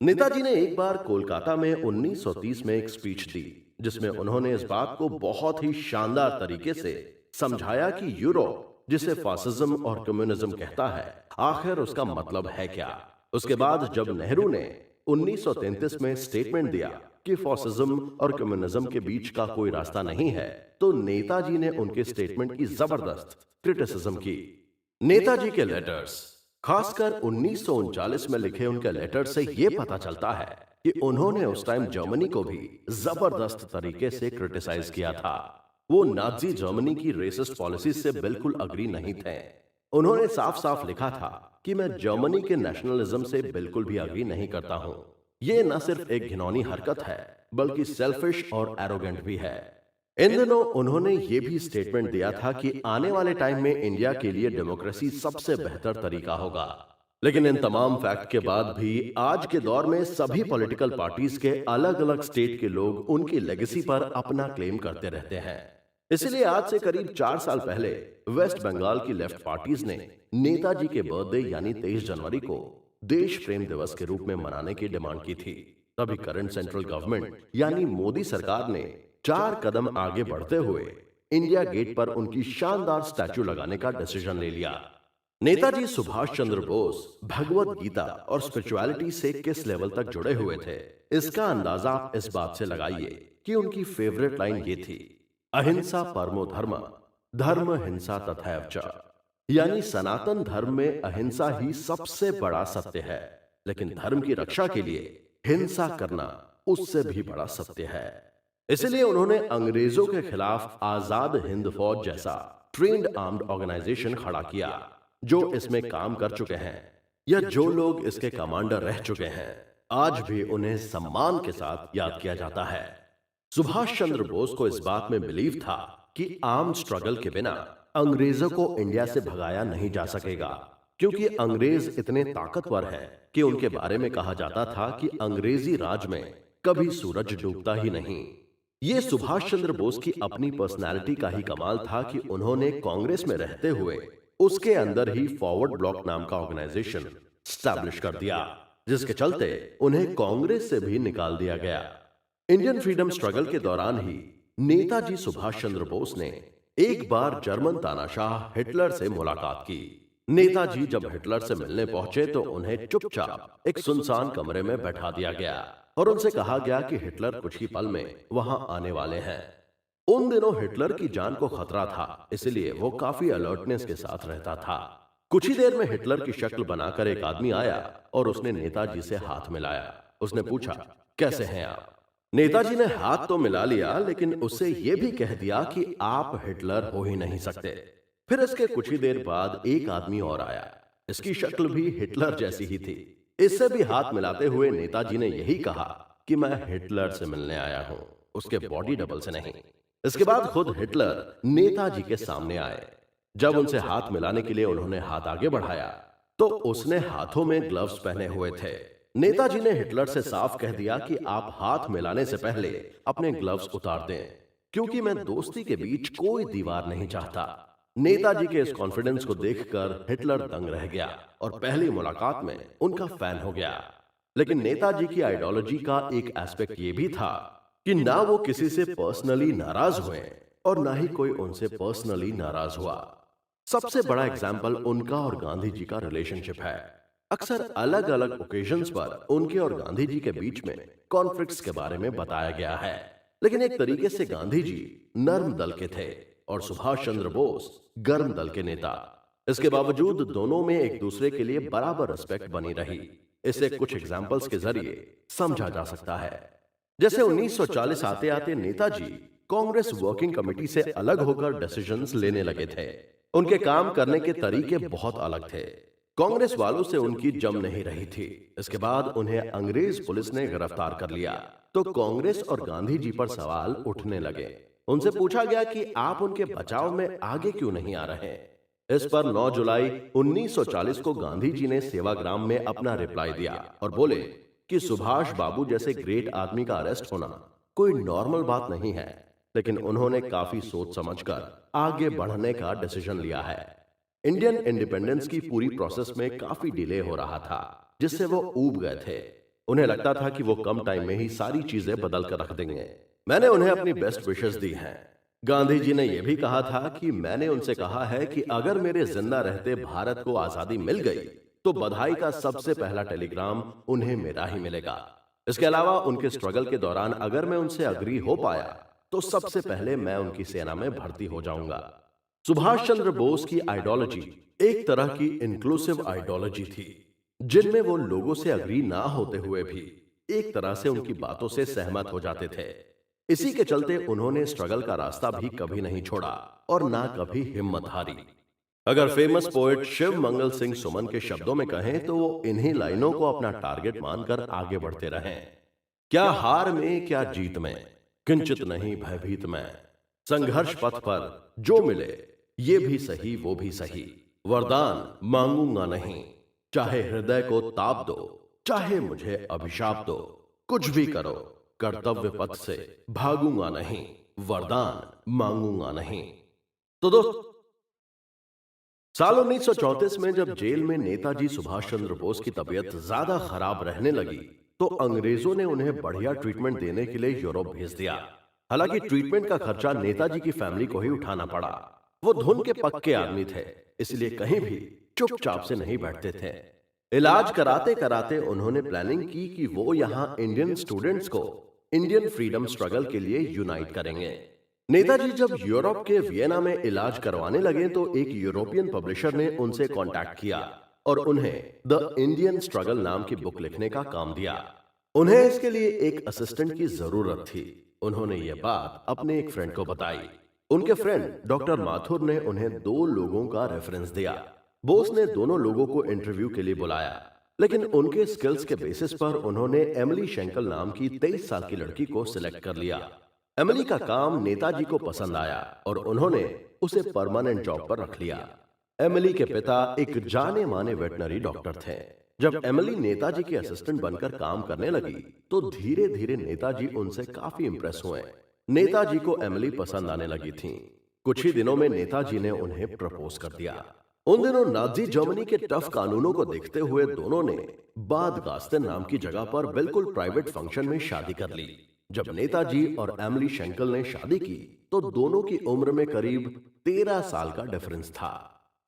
[SPEAKER 1] नेताजी ने एक बार कोलकाता में 1930 में एक स्पीच दी, जिसमें उन्होंने इस बात को बहुत ही शानदार तरीके से समझाया कि यूरोप, जिसे फासिज्म और कम्युनिज्म कहता है, आखिर उसका मतलब है क्या। उसके बाद जब नेहरू ने 1933 में स्टेटमेंट दिया कि फासिज्म और कम्युनिज्म के बीच का कोई रास्ता नहीं है, तो नेताजी ने उनके स्टेटमेंट की जबरदस्त क्रिटिसिज्म की। नेताजी के लेटर्स, खासकर 1939 में लिखे उनके लेटर्स से यह पता चलता है कि उन्होंने उस टाइम जर्मनी को भी जबरदस्त तरीके से क्रिटिसाइज किया था। वो नाजी जर्मनी की रेसिस्ट पॉलिसी से बिल्कुल अग्री नहीं थे। उन्होंने साफ साफ लिखा था कि मैं जर्मनी के नेशनलिज्म से बिल्कुल भी अग्री नहीं करता हूं। ये न सिर्फ एक घिनौनी हरकत है, बल्कि सेल्फिश और एरोगेंट भी है। इन दिनों उन्होंने ये भी स्टेटमेंट दिया था कि आने वाले टाइम में इंडिया के लिए डेमोक्रेसी सबसे बेहतर तरीका होगा। लेकिन इन तमाम फैक्ट के बाद भी आज के दौर में सभी पॉलिटिकल पार्टीज के अलग अलग स्टेट के लोग उनकी लेगेसी पर अपना क्लेम करते रहते हैं। इसलिए आज से करीब 4 साल पहले वेस्ट बंगाल की लेफ्ट पार्टीज ने नेताजी के बर्थडे यानी 23 जनवरी को देश प्रेम दिवस के रूप में मनाने की डिमांड की थी। तभी करंट सेंट्रल गवर्नमेंट यानी मोदी सरकार ने 4 कदम आगे बढ़ते हुए इंडिया गेट पर उनकी शानदार स्टैचू लगाने का डिसीजन ले लिया। नेताजी सुभाष चंद्र बोस भगवत गीता और स्पिरिचुअलिटी से किस लेवल तक जुड़े हुए थे, इसका अंदाजा आप इस बात से लगाइए कि उनकी फेवरेट लाइन ये थी, अहिंसा परमो धर्म, धर्म हिंसा तथैव च। यानी सनातन धर्म में अहिंसा ही सबसे बड़ा सत्य है, लेकिन धर्म की रक्षा के लिए हिंसा करना उससे भी बड़ा सत्य है। इसलिए उन्होंने अंग्रेजों के खिलाफ आजाद हिंद फौज जैसा ट्रेन्ड आर्म्ड ऑर्गेनाइजेशन खड़ा किया, जो इसमें काम कर चुके हैं या जो लोग इसके कमांडर रह चुके हैं, आज भी उन्हें सम्मान के साथ याद किया जाता है। सुभाष चंद्र बोस को इस बात में बिलीव था कि आर्म्ड स्ट्रगल के बिना अंग्रेजों को इंडिया से भगाया नहीं जा सकेगा, क्योंकि अंग्रेज इतने ताकतवर हैं कि उनके बारे में कहा जाता था कि अंग्रेजी राज में कभी सूरज डूबता ही नहीं। ये सुभाष चंद्र बोस की अपनी पर्सनालिटी का ही कमाल था कि उन्होंने कांग्रेस में रहते हुए उसके अंदर ही फॉरवर्ड ब्लॉक नाम का ऑर्गेनाइजेशन स्टैब्लिश कर दिया, जिसके चलते उन्हें कांग्रेस से भी निकाल दिया गया। इंडियन फ्रीडम स्ट्रगल के दौरान ही नेताजी सुभाष चंद्र बोस ने एक बार जर्मन तानाशाह हिटलर से मुलाकात की। नेताजी जब हिटलर से मिलने पहुंचे तो उन्हें चुपचाप एक सुनसान कमरे में बैठा दिया गया और उनसे कहा गया कि हिटलर कुछ ही पल में वहां आने वाले हैं। उन दिनों हिटलर की जान को खतरा था, इसलिए वो काफी अलर्टनेस के साथ रहता था। कुछ ही देर में हिटलर की शक्ल बनाकर एक आदमी आया और उसने नेताजी से हाथ मिलाया। उसने पूछा, कैसे हैं आप? नेताजी ने हाथ तो मिला लिया, लेकिन उससे यह भी कह दिया कि आप हिटलर हो ही नहीं सकते। फिर इसके कुछ ही देर बाद एक आदमी और आया। इसकी शक्ल भी हिटलर जैसी ही थी। इससे भी हाथ मिलाते हुए नेताजी ने यही कहा कि मैं हिटलर से मिलने आया हूं, उसके बॉडी डबल से नहीं। इसके बाद खुद हिटलर नेताजी के सामने आए। जब उनसे हाथ मिलाने के लिए उन्होंने हाथ आगे बढ़ाया तो उसने हाथों में ग्लव्स पहने हुए थे। नेताजी ने हिटलर से साफ कह दिया कि आप हाथ मिलाने से पहले अपने ग्लव्स उतार दें, क्योंकि मैं दोस्ती के बीच कोई दीवार नहीं चाहता। नेताजी के इस कॉन्फिडेंस को देखकर हिटलर दंग रह गया और पहली मुलाकात में उनका फैन हो गया। लेकिन नेताजी की आइडियोलॉजी का एक एस्पेक्ट ये भी था कि ना वो किसी से पर्सनली नाराज हुए और ना ही कोई उनसे पर्सनली नाराज हुआ। सबसे बड़ा एग्जाम्पल उनका और गांधी जी का रिलेशनशिप है। अक्सर अलग अलग ओकेजन्स पर उनके और गांधी जी के बीच में कॉन्फ्लिक्ट्स के बारे में बताया गया है, लेकिन एक तरीके से गांधी जी नर्म दल के थे और सुभाष चंद्र बोस गर्म दल के नेता। इसके बावजूद दोनों में एक दूसरे के लिए बराबर रिस्पेक्ट बनी रही। इसे कुछ एग्जाम्पल्स के जरिए समझा जा सकता है। जैसे 1940 आते आते नेताजी कांग्रेस वर्किंग कमेटी से अलग होकर डिसीजंस लेने लगे थे। उनके काम करने के तरीके बहुत अलग थे। कांग्रेस वालों से उनकी जम नहीं रही थी। इसके बाद उन्हें अंग्रेज पुलिस ने गिरफ्तार कर लिया तो कांग्रेस और गांधी जी पर सवाल उठने लगे। उनसे पूछा गया कि आप उनके बचाव में आगे क्यों नहीं आ रहे। इस पर 9 जुलाई 1940 को गांधी जी ने सेवाग्राम में अपना रिप्लाई दिया और बोले कि सुभाष बाबू जैसे ग्रेट आदमी का अरेस्ट होना कोई नॉर्मल बात नहीं है, लेकिन उन्होंने काफी सोच समझकर आगे बढ़ने का डिसीजन लिया है। इंडियन इंडिपेंडेंस की पूरी प्रोसेस में काफी डिले हो रहा था, जिससे वो ऊब गए थे। उन्हें लगता था कि वो कम टाइम में ही सारी चीजें बदल कर रख देंगे। मैंने उन्हें अपनी बेस्ट विशेस दी हैं। गांधी जी ने यह भी कहा था कि मैंने उनसे कहा है कि अगर मेरे जिंदा रहते भारत को आजादी मिल गई तो बधाई का सबसे पहला टेलीग्राम उन्हें मेरा ही मिलेगा। इसके अलावा उनके स्ट्रगल के दौरान अगर मैं उनसे अग्री हो पाया तो सबसे पहले मैं उनकी सेना में भर्ती हो जाऊंगा। सुभाष चंद्र बोस की आइडियोलॉजी एक तरह की इंक्लूसिव आइडियोलॉजी थी, जिनमें वो लोगों से अग्री ना होते हुए भी एक तरह से उनकी बातों से सहमत हो जाते थे। इसी के चलते उन्होंने स्ट्रगल का रास्ता भी कभी नहीं छोड़ा और ना कभी हिम्मत हारी। अगर फेमस पोएट शिव मंगल सिंह सुमन के शब्दों में कहें तो वो इन्हीं लाइनों को अपना टारगेट मानकर आगे बढ़ते रहे। क्या हार में क्या जीत में, किंचित नहीं भयभीत में, संघर्ष पथ पर जो मिले ये भी सही वो भी सही, वरदान मांगूंगा नहीं, चाहे हृदय को ताप दो, चाहे मुझे अभिशाप दो, कुछ भी करो कर्तव्य पथ से भागूंगा नहीं, वरदान मांगूंगा नहीं। तो दोस्त, साल 1934 में जब जेल में नेताजी सुभाष चंद्र बोस की तबीयत ज्यादा खराब रहने लगी तो अंग्रेजों ने उन्हें बढ़िया ट्रीटमेंट देने के लिए यूरोप भेज दिया। हालांकि ट्रीटमेंट का खर्चा नेताजी की फैमिली को ही उठाना पड़ा। वो धुन के पक्के आदमी थे, इसलिए कहीं भी चुपचाप से नहीं बैठते थे। इलाज कराते कराते उन्होंने प्लानिंग की कि वो यहाँ इंडियन स्टूडेंट्स को इंडियन फ्रीडम स्ट्रगल के लिए यूनाइट करेंगे। नेताजी जब यूरोप के वियना में इलाज करवाने लगे तो एक यूरोपियन पब्लिशर ने उनसे कांटेक्ट किया और उन्हें द इंडियन स्ट्रगल नाम की बुक लिखने का काम दिया। उन्हें इसके लिए एक असिस्टेंट की जरूरत थी। उन्होंने ये बात अपने एक फ्रेंड को बताई। उनके फ्रेंड डॉक्टर माथुर ने उन्हें 2 लोगों का रेफरेंस दिया। बोस ने दोनों लोगों को इंटरव्यू के लिए बुलाया, लेकिन उनके स्किल्स के बेसिस पर उन्होंने एमिली शेंकल नाम की 23 साल की लड़की को सिलेक्ट कर लिया। एमिली का काम नेताजी को पसंद आया और उन्होंने उसे परमानेंट जॉब पर रख लिया। एमिली के पिता एक जाने माने वेटनरी डॉक्टर थे। जब एमिली नेताजी की असिस्टेंट बनकर काम करने लगी तो धीरे धीरे नेताजी उनसे काफी इंप्रेस हुए। नेताजी को एमिली पसंद आने लगी थी। कुछ ही दिनों में नेताजी ने उन्हें प्रपोज कर दिया। उन दिनों नाजी जर्मनी के टफ कानूनों को देखते हुए दोनों ने बाद गास्टन नाम की जगह पर बिल्कुल प्राइवेट फंक्शन में शादी कर ली। जब नेताजी और एमिली शेंकल ने शादी की तो दोनों की उम्र में करीब 13 साल का डिफरेंस था।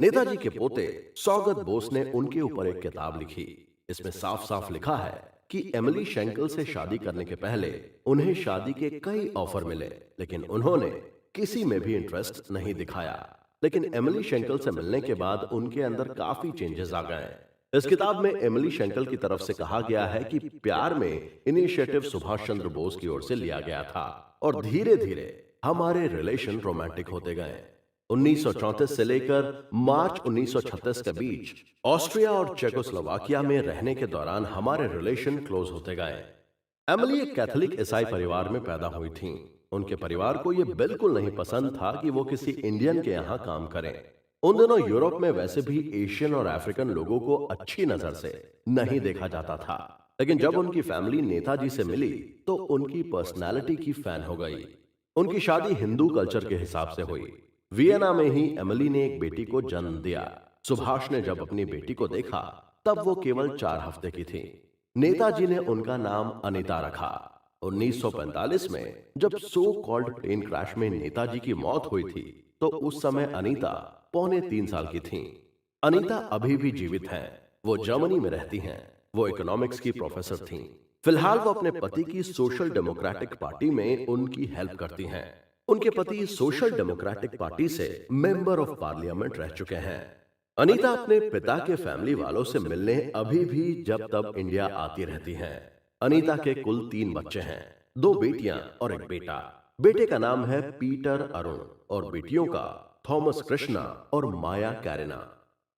[SPEAKER 1] नेताजी के पोते सौगत बोस ने उनके ऊपर एक किताब लिखी। इसमें साफ साफ लिखा है कि एमिली शेंकल से शादी करने के पहले उन्हें शादी के कई ऑफर मिले, लेकिन उन्होंने किसी में भी इंटरेस्ट नहीं दिखाया। लेकिन एमिली शेंकल से मिलने के बाद उनके अंदर काफी चेंजेस आ गए। इस किताब में एमिली शेंकल की तरफ से कहा गया है कि प्यार में इनिशिएटिव सुभाष चंद्र बोस की ओर से लिया गया था और धीरे धीरे हमारे रिलेशन रोमांटिक होते गए। 1934 से लेकर मार्च 1936 के बीच ऑस्ट्रिया और चेकोस्लोवाकिया में रहने के दौरान हमारे रिलेशन क्लोज होते गए। एमिली एक कैथोलिक ईसाई परिवार में पैदा हुई थीं। उनके परिवार को यह बिल्कुल नहीं पसंद था कि वो किसी इंडियन के यहाँ काम करें। उन दिनों यूरोप में वैसे भी एशियन और अफ्रीकन लोगों को अच्छी नजर से नहीं देखा जाता था, लेकिन जब उनकी फैमिली नेताजी से मिली तो उनकी पर्सनालिटी की फैन हो गई। उनकी शादी हिंदू कल्चर के हिसाब से हुई। वियना में ही एमिली ने एक बेटी को जन्म दिया। सुभाष ने जब अपनी बेटी को देखा तब वो केवल 4 हफ्ते की थी। नेताजी ने उनका नाम अनीता रखा। 1945 में जब सो कॉल्ड प्लेन क्रैश में नेताजी की मौत हुई थी तो उस समय अनीता 3.25 साल की थीं। अनीता अभी भी जीवित हैं। वो जर्मनी में रहती हैं। वो इकोनॉमिक्स की प्रोफेसर थीं। फिलहाल वो अपने पति की सोशल डेमोक्रेटिक पार्टी में उनकी हेल्प करती हैं। उनके पति सोशल डेमोक्रेटिक पार्टी से मेंबर ऑफ पार्लियामेंट रह चुके हैं। अनीता अपने पिता के फैमिली वालों से मिलने अभी भी जब तब इंडिया आती रहती हैं। अनीता के कुल 3 बच्चे हैं, 2 बेटियां और एक बेटा। बेटे का नाम है पीटर अरुण और बेटियों का थॉमस कृष्णा और माया कैरिना।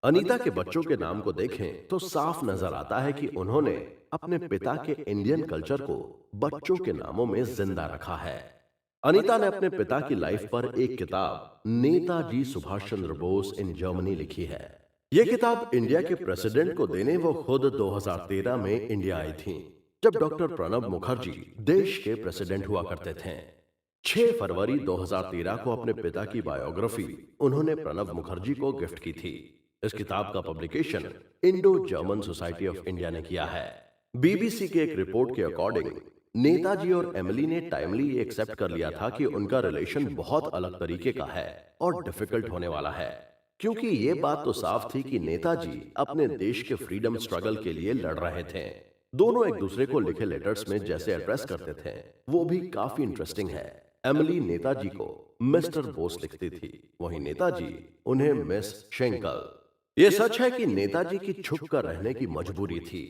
[SPEAKER 1] अनीता के बच्चों के नाम को देखें तो साफ नजर आता है कि उन्होंने अपने पिता के इंडियन कल्चर को बच्चों के नामों में जिंदा रखा है। अनीता ने अपने पिता की लाइफ पर एक किताब नेताजी सुभाष चंद्र बोस इन जर्मनी लिखी है। यह किताब इंडिया के प्रेसिडेंट को देने वो खुद 2013 में इंडिया आई थी, जब डॉक्टर प्रणब मुखर्जी देश के प्रेसिडेंट हुआ करते थे। 6 फरवरी 2013 को अपने पिता की बायोग्राफी उन्होंने प्रणब मुखर्जी को गिफ्ट की थी। इस किताब का publication Indo German society of India ने किया है। बीबीसी के एक रिपोर्ट के अकॉर्डिंग नेताजी और एमिली ने टाइमली एक्सेप्ट कर लिया था कि उनका रिलेशन बहुत अलग तरीके का है और डिफिकल्ट होने वाला है, क्योंकि ये बात तो साफ थी कि नेताजी अपने देश के फ्रीडम स्ट्रगल के लिए लड़ रहे थे। दोनों एक दूसरे को लिखे लेटर्स में जैसे एड्रेस करते थे वो भी काफी इंटरेस्टिंग है। एमिली नेताजी को मिस्टर बोस लिखती थी, वहीं नेताजी उन्हें मिस शेंकल। यह सच है कि नेताजी की छुप कर रहने की मजबूरी थी।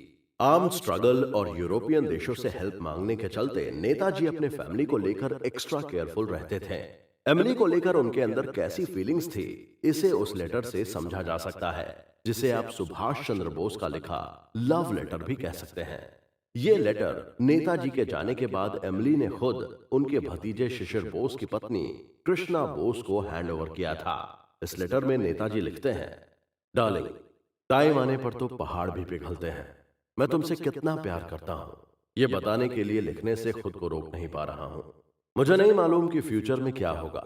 [SPEAKER 1] आर्म स्ट्रगल और यूरोपियन देशों से हेल्प मांगने के चलते नेताजी अपने फैमिली को लेकर एक्स्ट्रा केयरफुल रहते थे। एमिली को लेकर उनके अंदर कैसी फीलिंग्स थी, इसे उस लेटर से समझा जा सकता है, जिसे आप सुभाष चंद्र बोस का लिखा लव लेटर भी कह सकते हैं। ये लेटर नेताजी के जाने के बाद एमिली ने खुद उनके भतीजे शिशिर बोस की पत्नी कृष्णा बोस को हैंड ओवर किया था। इस लेटर में नेताजी लिखते हैं, डार्लिंग, टाइम आने पर तो पहाड़ भी पिघलते हैं। मैं तुमसे कितना प्यार करता हूं, यह बताने के लिए लिखने से खुद को रोक नहीं पा रहा हूं। मुझे नहीं मालूम कि फ्यूचर में क्या होगा।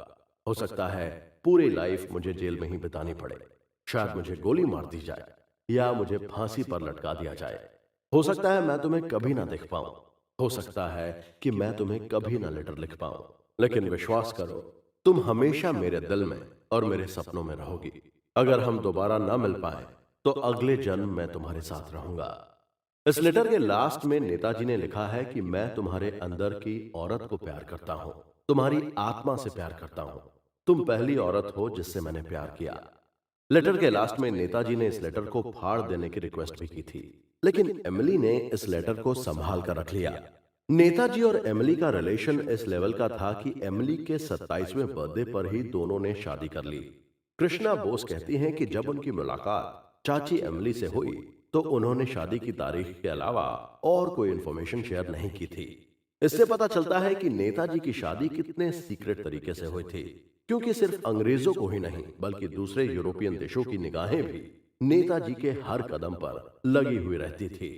[SPEAKER 1] हो सकता है पूरी लाइफ मुझे जेल में ही बितानी पड़े, शायद मुझे गोली मार दी जाए या मुझे फांसी पर लटका दिया जाए। हो सकता है मैं तुम्हें कभी ना देख पाऊं, हो सकता है कि मैं तुम्हें कभी ना लेटर लिख पाऊं, लेकिन विश्वास करो, तुम हमेशा मेरे दिल में और मेरे सपनों में रहोगी। अगर हम दोबारा ना मिल पाए तो अगले जन्म में तुम्हारे साथ रहूंगा। इस लेटर के लास्ट में नेताजी ने लिखा है कि मैं तुम्हारे अंदर की औरत को प्यार करता हूं, तुम्हारी आत्मा से प्यार करता हूं। तुम पहली औरत हो जिससे मैंने प्यार किया। लेटर के लास्ट में नेताजी ने इस लेटर को फाड़ देने की रिक्वेस्ट भी की थी, लेकिन एमिली ने इस लेटर को संभाल कर रख लिया। नेताजी और एमिली का रिलेशन इस लेवल का था कि एमिली के 27वें बर्थडे पर ही दोनों ने शादी कर ली। कृष्णा बोस कहती हैं कि जब उनकी मुलाकात चाची एमिली से हुई तो उन्होंने शादी की तारीख के अलावा और कोई इंफॉर्मेशन शेयर नहीं की थी। इससे पता चलता है कि नेताजी की शादी कितने सीक्रेट तरीके से हुई थी, क्योंकि सिर्फ अंग्रेजों को ही नहीं बल्कि दूसरे यूरोपियन देशों की निगाहें भी नेताजी के हर कदम पर लगी हुई रहती थी।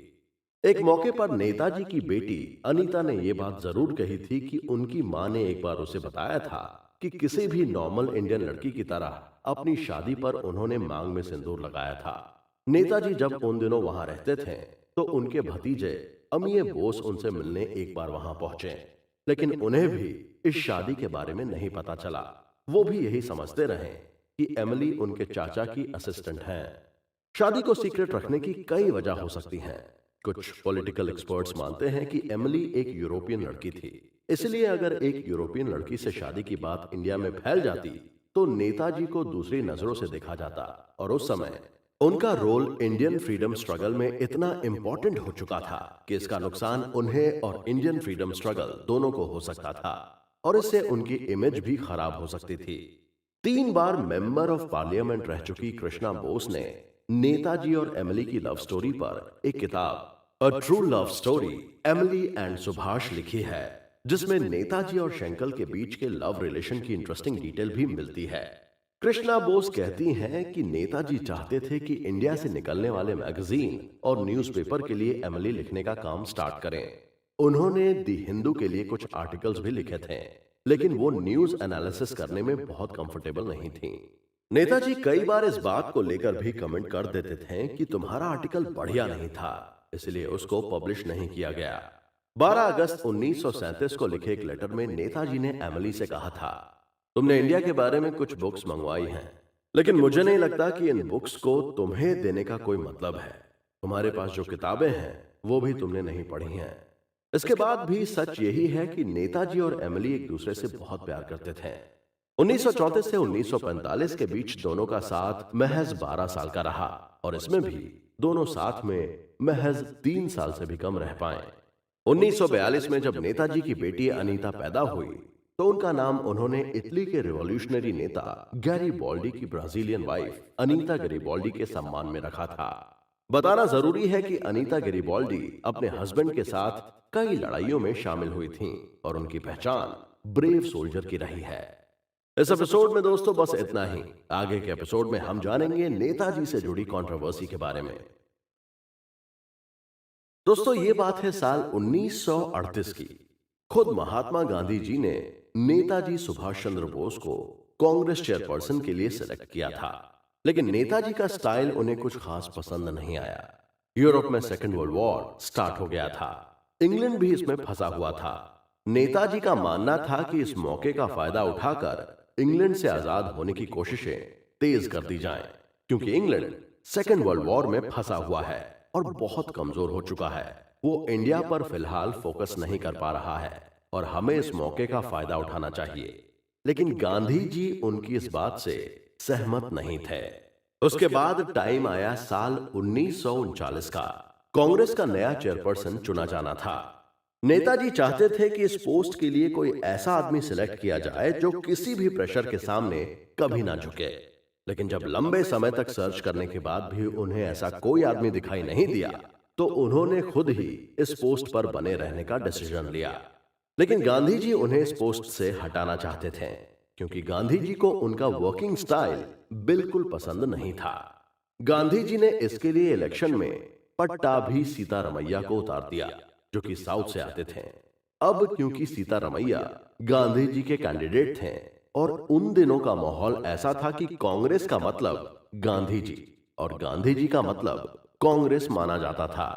[SPEAKER 1] एक मौके पर नेताजी की बेटी अनीता ने यह बात जरूर कही थी कि उनकी मां ने एक बार उसे बताया था कि किसी भी नॉर्मल इंडियन लड़की की तरह अपनी शादी पर उन्होंने मांग में सिंदूर लगाया था। नेताजी जब उन दिनों वहां रहते थे तो उनके भतीजे अमीय बोस उनसे मिलने एक बार वहां पहुंचे, लेकिन उन्हें भी इस शादी के बारे में नहीं पता चला। वो भी यही समझते रहे कि एमिली उनके चाचा की असिस्टेंट हैं। शादी को सीक्रेट रखने की कई वजह हो सकती हैं। कुछ पॉलिटिकल एक्सपर्ट्स मानते हैं कि एमिली एक यूरोपियन लड़की थी, इसलिए अगर एक यूरोपियन लड़की से शादी की बात इंडिया में फैल जाती तो नेताजी को दूसरी नजरों से देखा जाता, और उस समय उनका रोल इंडियन फ्रीडम स्ट्रगल में इतना इंपॉर्टेंट हो चुका था कि इसका नुकसान उन्हें और इंडियन फ्रीडम स्ट्रगल दोनों को हो सकता था, और इससे उनकी इमेज भी खराब हो सकती थी। 3 बार मेंबर ऑफ पार्लियामेंट रह चुकी कृष्णा बोस ने नेताजी और एमिली की लव स्टोरी पर एक किताब a true love story Emily and Subhash लिखी है, जिसमें नेताजी और शेंकल के बीच के लव रिलेशन की इंटरेस्टिंग डिटेल भी मिलती है। कृष्णा बोस कहती हैं कि नेताजी चाहते थे कि इंडिया से निकलने वाले मैगजीन और न्यूज़पेपर के लिए एमिली लिखने का काम स्टार्ट करें। उन्होंने दी हिंदू के लिए कुछ आर्टिकल्स भी लिखे थे, लेकिन वो न्यूज एनालिसिस करने में बहुत कंफर्टेबल नहीं थी। नेताजी कई बार इस बात को लेकर भी कमेंट कर देते थे कि तुम्हारा आर्टिकल बढ़िया नहीं था, इसलिए उसको पब्लिश नहीं किया गया। 12 अगस्त 1937 को लिखे एक लेटर में नेताजी ने एमिली से कहा था, तुमने इंडिया के बारे में कुछ बुक्स मंगवाई हैं, लेकिन मुझे नहीं लगता कि इन बुक्स को तुम्हें देने का कोई मतलब है। तुम्हारे पास जो किताबें हैं वो भी तुमने नहीं पढ़ी हैं। इसके बाद भी सच यही है कि नेताजी और एमिली एक दूसरे से बहुत प्यार करते थे। 1934 से 1945 के बीच दोनों का साथ महज 12 साल का रहा, और इसमें भी दोनों साथ में महज 3 साल से भी कम रह पाए। 1942 में जब नेताजी की बेटी अनीता पैदा हुई तो उनका नाम उन्होंने इटली के रिवॉल्यूशनरी नेता गैरीबॉल्डी की ब्राजीलियन वाइफ अनीता गैरीबॉल्डी के सम्मान में रखा था। बताना जरूरी है कि अनीता गैरीबॉल्डी अपने हस्बैंड के साथ कई लड़ाइयों में शामिल हुई थीं और उनकी पहचान ब्रेव सोल्जर की रही है। इस एपिसोड में दोस्तों बस इतना ही। आगे के एपिसोड में हम जानेंगे नेताजी से जुड़ी कंट्रोवर्सी के बारे में। दोस्तों ये बात है साल 1938 की। खुद महात्मा गांधी जी ने नेताजी सुभाष चंद्र बोस को कांग्रेस चेयरपर्सन के लिए सेलेक्ट किया था, लेकिन नेताजी का स्टाइल उन्हें कुछ खास पसंद नहीं आया। यूरोप में सेकेंड वर्ल्ड वॉर स्टार्ट हो गया था, इंग्लैंड भी इसमें फंसा हुआ था। नेताजी का मानना था कि इस मौके का फायदा उठाकर इंग्लैंड से आजाद होने की कोशिशें तेज कर दी जाएं, क्योंकि इंग्लैंड सेकेंड वर्ल्ड वॉर में फंसा हुआ है और बहुत कमजोर हो चुका है। वो इंडिया पर फिलहाल फोकस नहीं कर पा रहा है और हमें इस मौके का फायदा उठाना चाहिए। लेकिन गांधी जी उनकी इस बात से सहमत नहीं थे। उसके बाद टाइम आया साल 1939 का। कांग्रेस का नया चेयरपर्सन चुना जाना था। नेताजी चाहते थे कि इस पोस्ट के लिए कोई ऐसा आदमी सिलेक्ट किया जाए जो किसी भी प्रेशर के सामने कभी ना झुके। लेकिन जब लंबे समय तक सर्च करने के बाद भी उन्हें ऐसा कोई आदमी दिखाई नहीं दिया, तो उन्होंने खुद ही इस पोस्ट पर बने रहने का डिसीजन लिया। लेकिन गांधी जी उन्हें इस पोस्ट से हटाना चाहते थे, क्योंकि गांधी जी को उनका वर्किंग स्टाइल बिल्कुल पसंद नहीं था। गांधी जी ने इसके लिए इलेक्शन में पट्टाभी सीतारमैया को उतार दिया, जो कि साउथ से आते थे। अब क्योंकि सीतारमैया गांधी जी के कैंडिडेट थे और उन दिनों का माहौल ऐसा था कि कांग्रेस का मतलब गांधी जी और गांधी जी का मतलब कांग्रेस माना जाता था।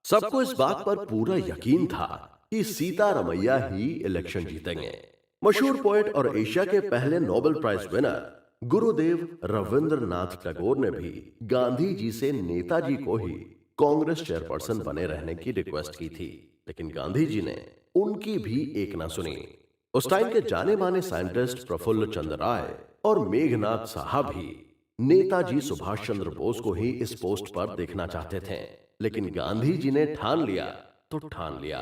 [SPEAKER 1] सबको इस बात पर पूरा यकीन था कि सीतारमैया ही इलेक्शन जीतेंगे। मशहूर पोएट और एशिया के पहले Nobel prize winner Gurudev Rabindranath Tagore ने भी गांधी जी से नेताजी को ही कांग्रेस चेयरपर्सन बने रहने की रिक्वेस्ट की थी, लेकिन गांधी जी ने उनकी भी एक ना सुनी। उस टाइम के जाने माने साइंटिस्ट प्रफुल्ल चंद्र राय और मेघनाथ साहब भी नेताजी सुभाष चंद्र बोस को ही इस पोस्ट पर देखना चाहते थे, लेकिन गांधी जी ने ठान लिया तो ठान लिया।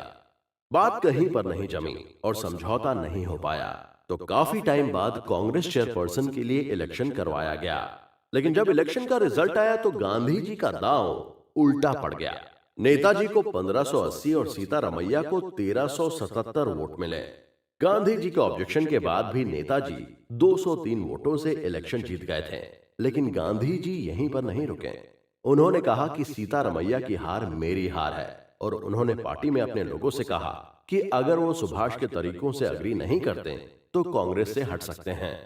[SPEAKER 1] बात कहीं पर नहीं जमी और समझौता नहीं हो पाया, तो काफी टाइम बाद कांग्रेस चेयरपर्सन के लिए इलेक्शन करवाया गया। लेकिन जब इलेक्शन का रिजल्ट आया तो गांधी जी का दांव उल्टा पड़ गया। नेताजी को 1580 और सीतारमैया को 1377 वोट मिले। गांधी जी के ऑब्जेक्शन के बाद भी नेताजी 203 वोटों से इलेक्शन जीत गए थे, लेकिन गांधी जी यहीं पर नहीं रुके। उन्होंने कहा कि सीतारमैया की हार मेरी हार है और उन्होंने पार्टी में अपने लोगों से कहा कि अगर वो सुभाष के तरीकों से अग्री नहीं करते तो कांग्रेस से हट सकते हैं।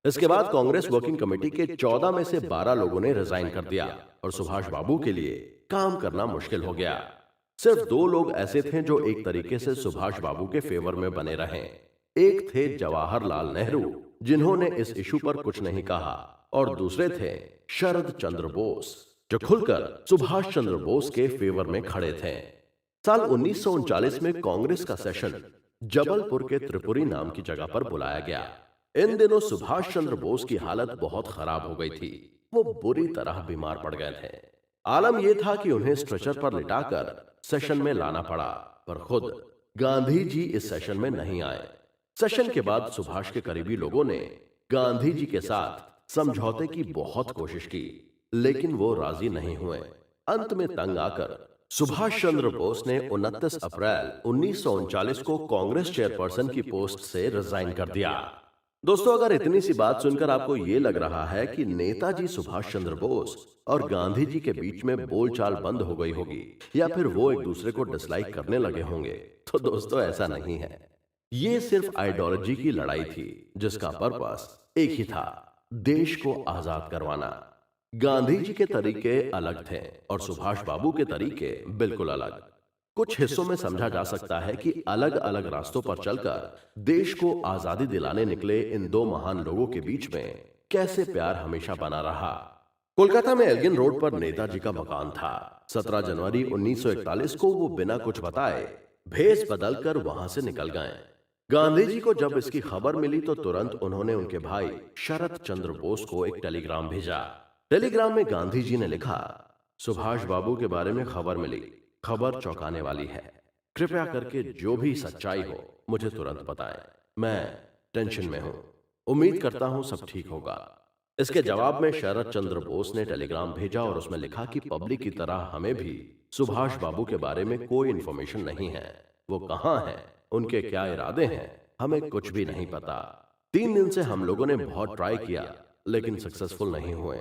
[SPEAKER 1] इसके बाद कांग्रेस वर्किंग कमेटी के 14 में से 12 लोगों ने रिजाइन कर दिया और सुभाष बाबू के लिए काम करना मुश्किल हो गया। सिर्फ 2 लोग ऐसे थे जो एक तरीके से सुभाष बाबू के फेवर में बने रहे। एक थे जवाहरलाल नेहरू, जिन्होंने इस इशू पर कुछ नहीं कहा, और दूसरे थे शरद चंद्र बोस, जो खुलकर सुभाष चंद्र बोस के फेवर में खड़े थे। साल 1939 में कांग्रेस का सेशन जबलपुर के त्रिपुरी नाम की जगह पर बुलाया गया। इन दिनों सुभाष चंद्र बोस की हालत बहुत खराब हो गई थी। वो बुरी तरह बीमार पड़ गए थे। आलम यह था कि उन्हें स्ट्रेचर पर लिटाकर सेशन में लाना पड़ा, पर खुद गांधी जी इस सेशन में नहीं आए। सेशन के बाद सुभाष के करीबी लोगों ने गांधी जी के साथ समझौते की बहुत कोशिश की, लेकिन वो राजी नहीं हुए। अंत में तंग आकर सुभाष चंद्र बोस ने 29 अप्रैल 1939 को कांग्रेस चेयरपर्सन की पोस्ट से रिजाइन कर दिया। दोस्तों, अगर इतनी सी बात सुनकर आपको ये लग रहा है कि नेताजी सुभाष चंद्र बोस और गांधी जी के बीच में बोलचाल बंद हो गई होगी या फिर वो एक दूसरे को डिसलाइक करने लगे होंगे, तो दोस्तों ऐसा नहीं है। ये सिर्फ आइडियोलॉजी की लड़ाई थी, जिसका पर्पस एक ही था, देश को आजाद करवाना। गांधी जी के तरीके अलग थे और सुभाष बाबू के तरीके बिल्कुल अलग। कुछ हिस्सों में समझा जा सकता है कि अलग अलग रास्तों पर चलकर देश को आजादी दिलाने निकले इन 2 महान लोगों के बीच में कैसे प्यार हमेशा बना रहा। कोलकाता में एल्गिन रोड पर नेताजी का मकान था। 17 जनवरी 1941 को वो बिना कुछ बताए भेष बदलकर वहां से निकल गए। गांधी जी को जब इसकी खबर मिली तो तुरंत उन्होंने उनके भाई शरद चंद्र बोस को एक टेलीग्राम भेजा। टेलीग्राम में गांधी जी ने लिखा, सुभाष बाबू के बारे में खबर मिली, खबर चौंकाने वाली है। कृपया करके जो भी सच्चाई हो मुझे तुरंत बताएं। मैं टेंशन में हूं। उम्मीद करता हूं सब ठीक होगा। इसके जवाब में शरद चंद्र बोस ने टेलीग्राम भेजा और उसमें लिखा कि पब्लिक की तरह हमें भी सुभाष बाबू के बारे में कोई इन्फॉर्मेशन नहीं है। वो कहाँ हैं, उनके क्या इरादे हैं, हमें कुछ भी नहीं पता। 3 दिन से हम लोगों ने बहुत ट्राई किया लेकिन सक्सेसफुल नहीं हुए।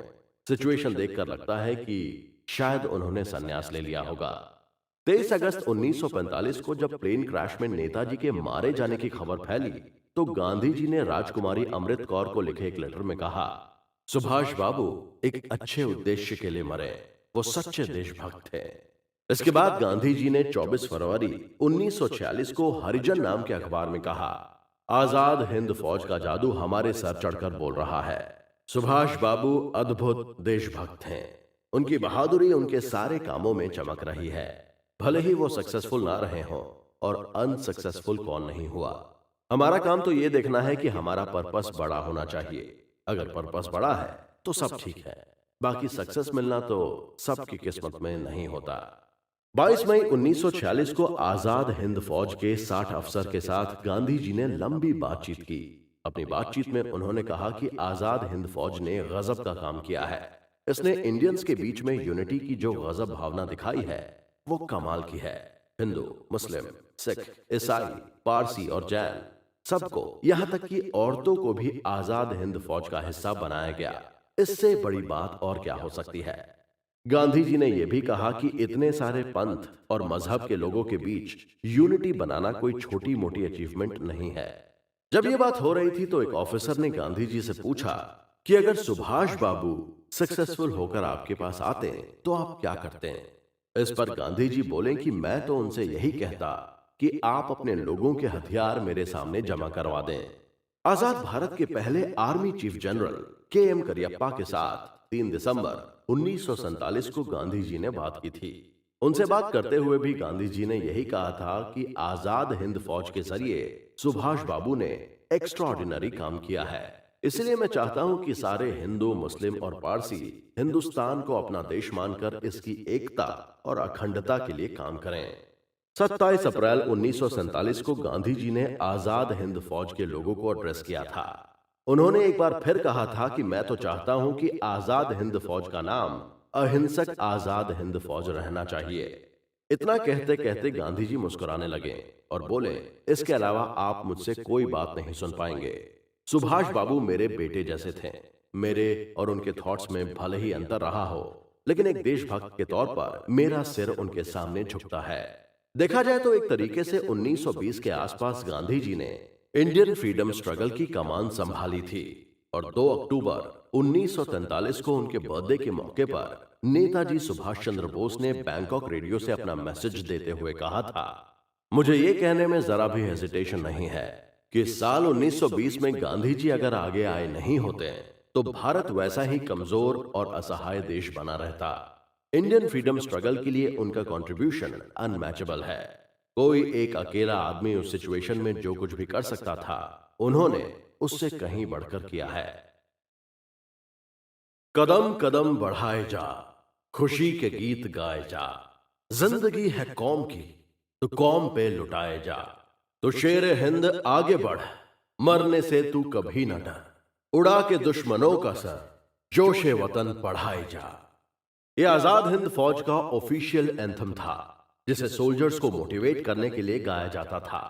[SPEAKER 1] सिचुएशन देखकर लगता है कि शायद उन्होंने संन्यास ले लिया होगा। 23 अगस्त 1945 को जब प्लेन क्रैश में नेताजी के मारे जाने की खबर फैली तो गांधी जी ने राजकुमारी अमृत कौर को लिखे एक लेटर में कहा, सुभाष बाबू एक अच्छे उद्देश्य के लिए मरे, वो सच्चे देशभक्त थे। इसके बाद गांधी जी ने 24 फरवरी 1946 को हरिजन नाम के अखबार में कहा, आजाद हिंद फौज का जादू हमारे सर चढ़कर बोल रहा है। सुभाष बाबू अद्भुत देशभक्त हैं। उनकी बहादुरी उनके सारे कामों में चमक रही है, भले ही वो सक्सेसफुल ना रहे हों, और अनसक्सेसफुल कौन नहीं हुआ। हमारा काम तो ये देखना है कि हमारा पर्पस बड़ा होना चाहिए। अगर पर्पस बड़ा है तो सब ठीक है, बाकी सक्सेस मिलना तो सबकी किस्मत में नहीं होता। 22 मई 1946 को आजाद हिंद फौज के 60 अफसर के साथ गांधी जी ने लंबी बातचीत की। अपनी बातचीत में उन्होंने कहा कि आजाद हिंद फौज ने गजब का काम किया है। इसने इंडियंस के बीच में यूनिटी की जो गजब भावना दिखाई है वो कमाल की है। हिंदू, मुस्लिम, सिख, ईसाई, पारसी और जैन सबको, यहां तक कि औरतों को भी आजाद हिंद फौज का हिस्सा बनाया गया। इससे बड़ी बात और क्या हो सकती है। गांधी जी ने यह भी कहा कि इतने सारे पंथ और मजहब के लोगों के बीच यूनिटी बनाना कोई छोटी मोटी अचीवमेंट नहीं है। जब यह बात हो रही थी तो एक ऑफिसर ने गांधी जी से पूछा कि अगर सुभाष बाबू सक्सेसफुल होकर आपके पास आते तो आप क्या करते हैं। इस पर गांधी जी बोले कि मैं तो उनसे यही कहता कि आप अपने लोगों के हथियार मेरे सामने जमा करवा दें। आजाद भारत के पहले army chief general KM. Cariappa के साथ 3 दिसंबर 1947 को गांधी जी ने बात की थी। उनसे बात करते हुए भी गांधी जी ने यही कहा था कि आजाद हिंद फौज के जरिए सुभाष बाबू ने एक्स्ट्राऑर्डिनरी काम किया है। इसलिए मैं चाहता हूं कि सारे हिंदू, मुस्लिम और पारसी हिंदुस्तान को अपना देश मानकर इसकी एकता और अखंडता के लिए काम करें। 27 अप्रैल 1947 को गांधी जी ने आजाद हिंद फौज के लोगों को एड्रेस किया था। उन्होंने एक बार फिर कहा था कि मैं तो चाहता हूं कि आजाद हिंद फौज का नाम अहिंसक आजाद हिंद फौज रहना चाहिए। इतना कहते कहते गांधी जी मुस्कुराने लगे और बोले, इसके अलावा आप मुझसे कोई बात नहीं सुन पाएंगे। सुभाष बाबू मेरे बेटे जैसे थे। मेरे और उनके थॉट्स में भले ही अंतर रहा हो, लेकिन एक देशभक्त के तौर पर मेरा सिर उनके सामने झुकता है। देखा जाए तो एक तरीके से 1920 के आसपास गांधी जी ने इंडियन फ्रीडम स्ट्रगल की कमान संभाली थी और 2 अक्टूबर 1943 को उनके बर्थडे के मौके पर नेताजी सुभाष चंद्र बोस ने बैंकॉक रेडियो से अपना मैसेज देते हुए कहा था, मुझे ये कहने में जरा भी हेजिटेशन नहीं है कि साल 1920 में गांधी जी अगर आगे आए नहीं होते तो भारत वैसा ही कमजोर और असहाय देश बना रहता। इंडियन फ्रीडम स्ट्रगल के लिए उनका कंट्रीब्यूशन अनमैचेबल है। कोई एक अकेला आदमी उस सिचुएशन में जो कुछ भी कर सकता था, उन्होंने उससे कहीं बढ़कर किया है। कदम कदम बढ़ाए जा, खुशी के गीत गाए जा, जिंदगी है कौम की तो कौम पे लुटाए जा। तो शेर हिंद आगे बढ़, मरने से तू कभी न डर, उड़ा के दुश्मनों का सर, जोशे वतन बढ़ाए जा। यह आजाद हिंद फौज का ऑफिशियल एंथम था जिसे सोल्जर्स को मोटिवेट करने के लिए गाया जाता था।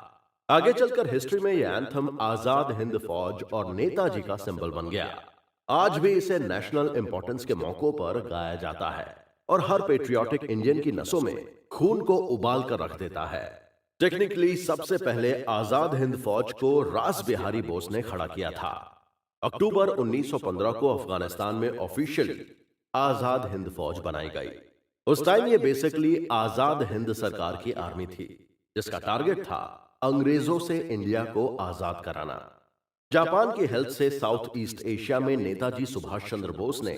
[SPEAKER 1] आगे चलकर हिस्ट्री में यह एंथम आजाद हिंद फौज और नेताजी का सिंबल बन गया। आज भी इसे नेशनल इंपॉर्टेंस के मौकों पर गाया जाता है और हर पेट्रियाटिक इंडियन की नसों में खून को उबाल कर रख देता है। टेक्निकली सबसे पहले आजाद हिंद फौज को रास बिहारी बोस ने खड़ा किया था। अक्टूबर 1915 को अफगानिस्तान में ऑफिशियली आजाद हिंद फौज बनाई गई। उस टाइम ये बेसिकली आजाद हिंद सरकार की आर्मी थी जिसका टारगेट था अंग्रेजों से इंडिया को आजाद कराना। जापान की हेल्प से साउथ ईस्ट एशिया में नेताजी सुभाष चंद्र बोस ने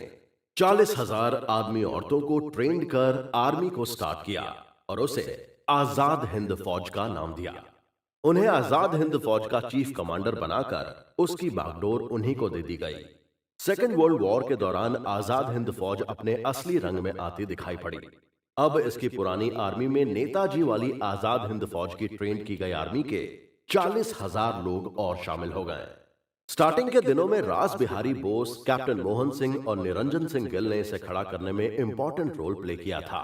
[SPEAKER 1] 40,000 आदमी औरतों को ट्रेंड कर आर्मी को स्टार्ट किया और उसे आजाद हिंद फौज का नाम दिया। उन्हें आजाद हिंद फौज का चीफ कमांडर बनाकर उसकी बागडोर उन्हीं को दे दी गई। सेकेंड वर्ल्ड वॉर के दौरान आजाद हिंद फौज अपने असली रंग में आती दिखाई पड़ी। अब इसकी पुरानी आर्मी में नेताजी वाली आजाद हिंद फौज की ट्रेन की गई आर्मी के 40,000 लोग और शामिल हो गए। स्टार्टिंग के दिनों में रास बिहारी बोस, कैप्टन मोहन सिंह और निरंजन सिंह गिल ने इसे खड़ा करने में इंपॉर्टेंट रोल प्ले किया था।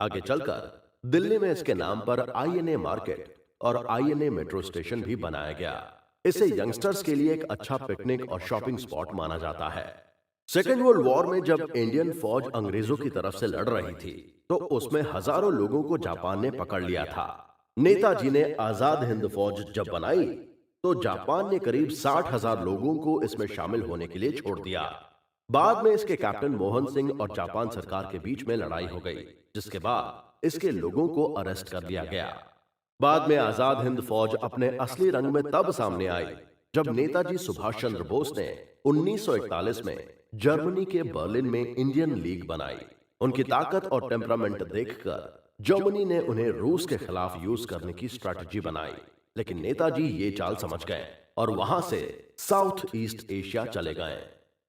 [SPEAKER 1] आगे चलकर दिल्ली में इसके नाम पर आईएनए मार्केट और आईएनए मेट्रो स्टेशन भी बनाया गया। इसे यंगस्टर्स के लिए एक अच्छा पिकनिक और शॉपिंग स्पॉट माना जाता है। सेकेंड वर्ल्ड वॉर में जब इंडियन फौज अंग्रेजों की तरफ से लड़ रही थी, तो उसमें हजारों लोगों को जापान ने पकड़ लिया था। नेताजी ने आजाद हिंद फौज जब बनाई, तो जापान ने करीब 60,000 लोगों को इसमें शामिल होने के लिए छोड़ दिया। बाद में इसके कैप्टन मोहन सिंह और जापान सरकार के बीच में लड़ाई हो गई, जिसके बाद इसके लोगों को अरेस्ट कर लिया गया। बाद में आजाद हिंद फौज अपने असली रंग में तब सामने आई जब नेताजी सुभाष चंद्र बोस ने 1941 में जर्मनी के बर्लिन में इंडियन लीग बनाई। उनकी ताकत और टेम्परामेंट देखकर जर्मनी ने उन्हें रूस के खिलाफ यूज करने की स्ट्रैटेजी बनाई, लेकिन नेताजी ये चाल समझ गए और वहां से साउथ ईस्ट एशिया चले गए।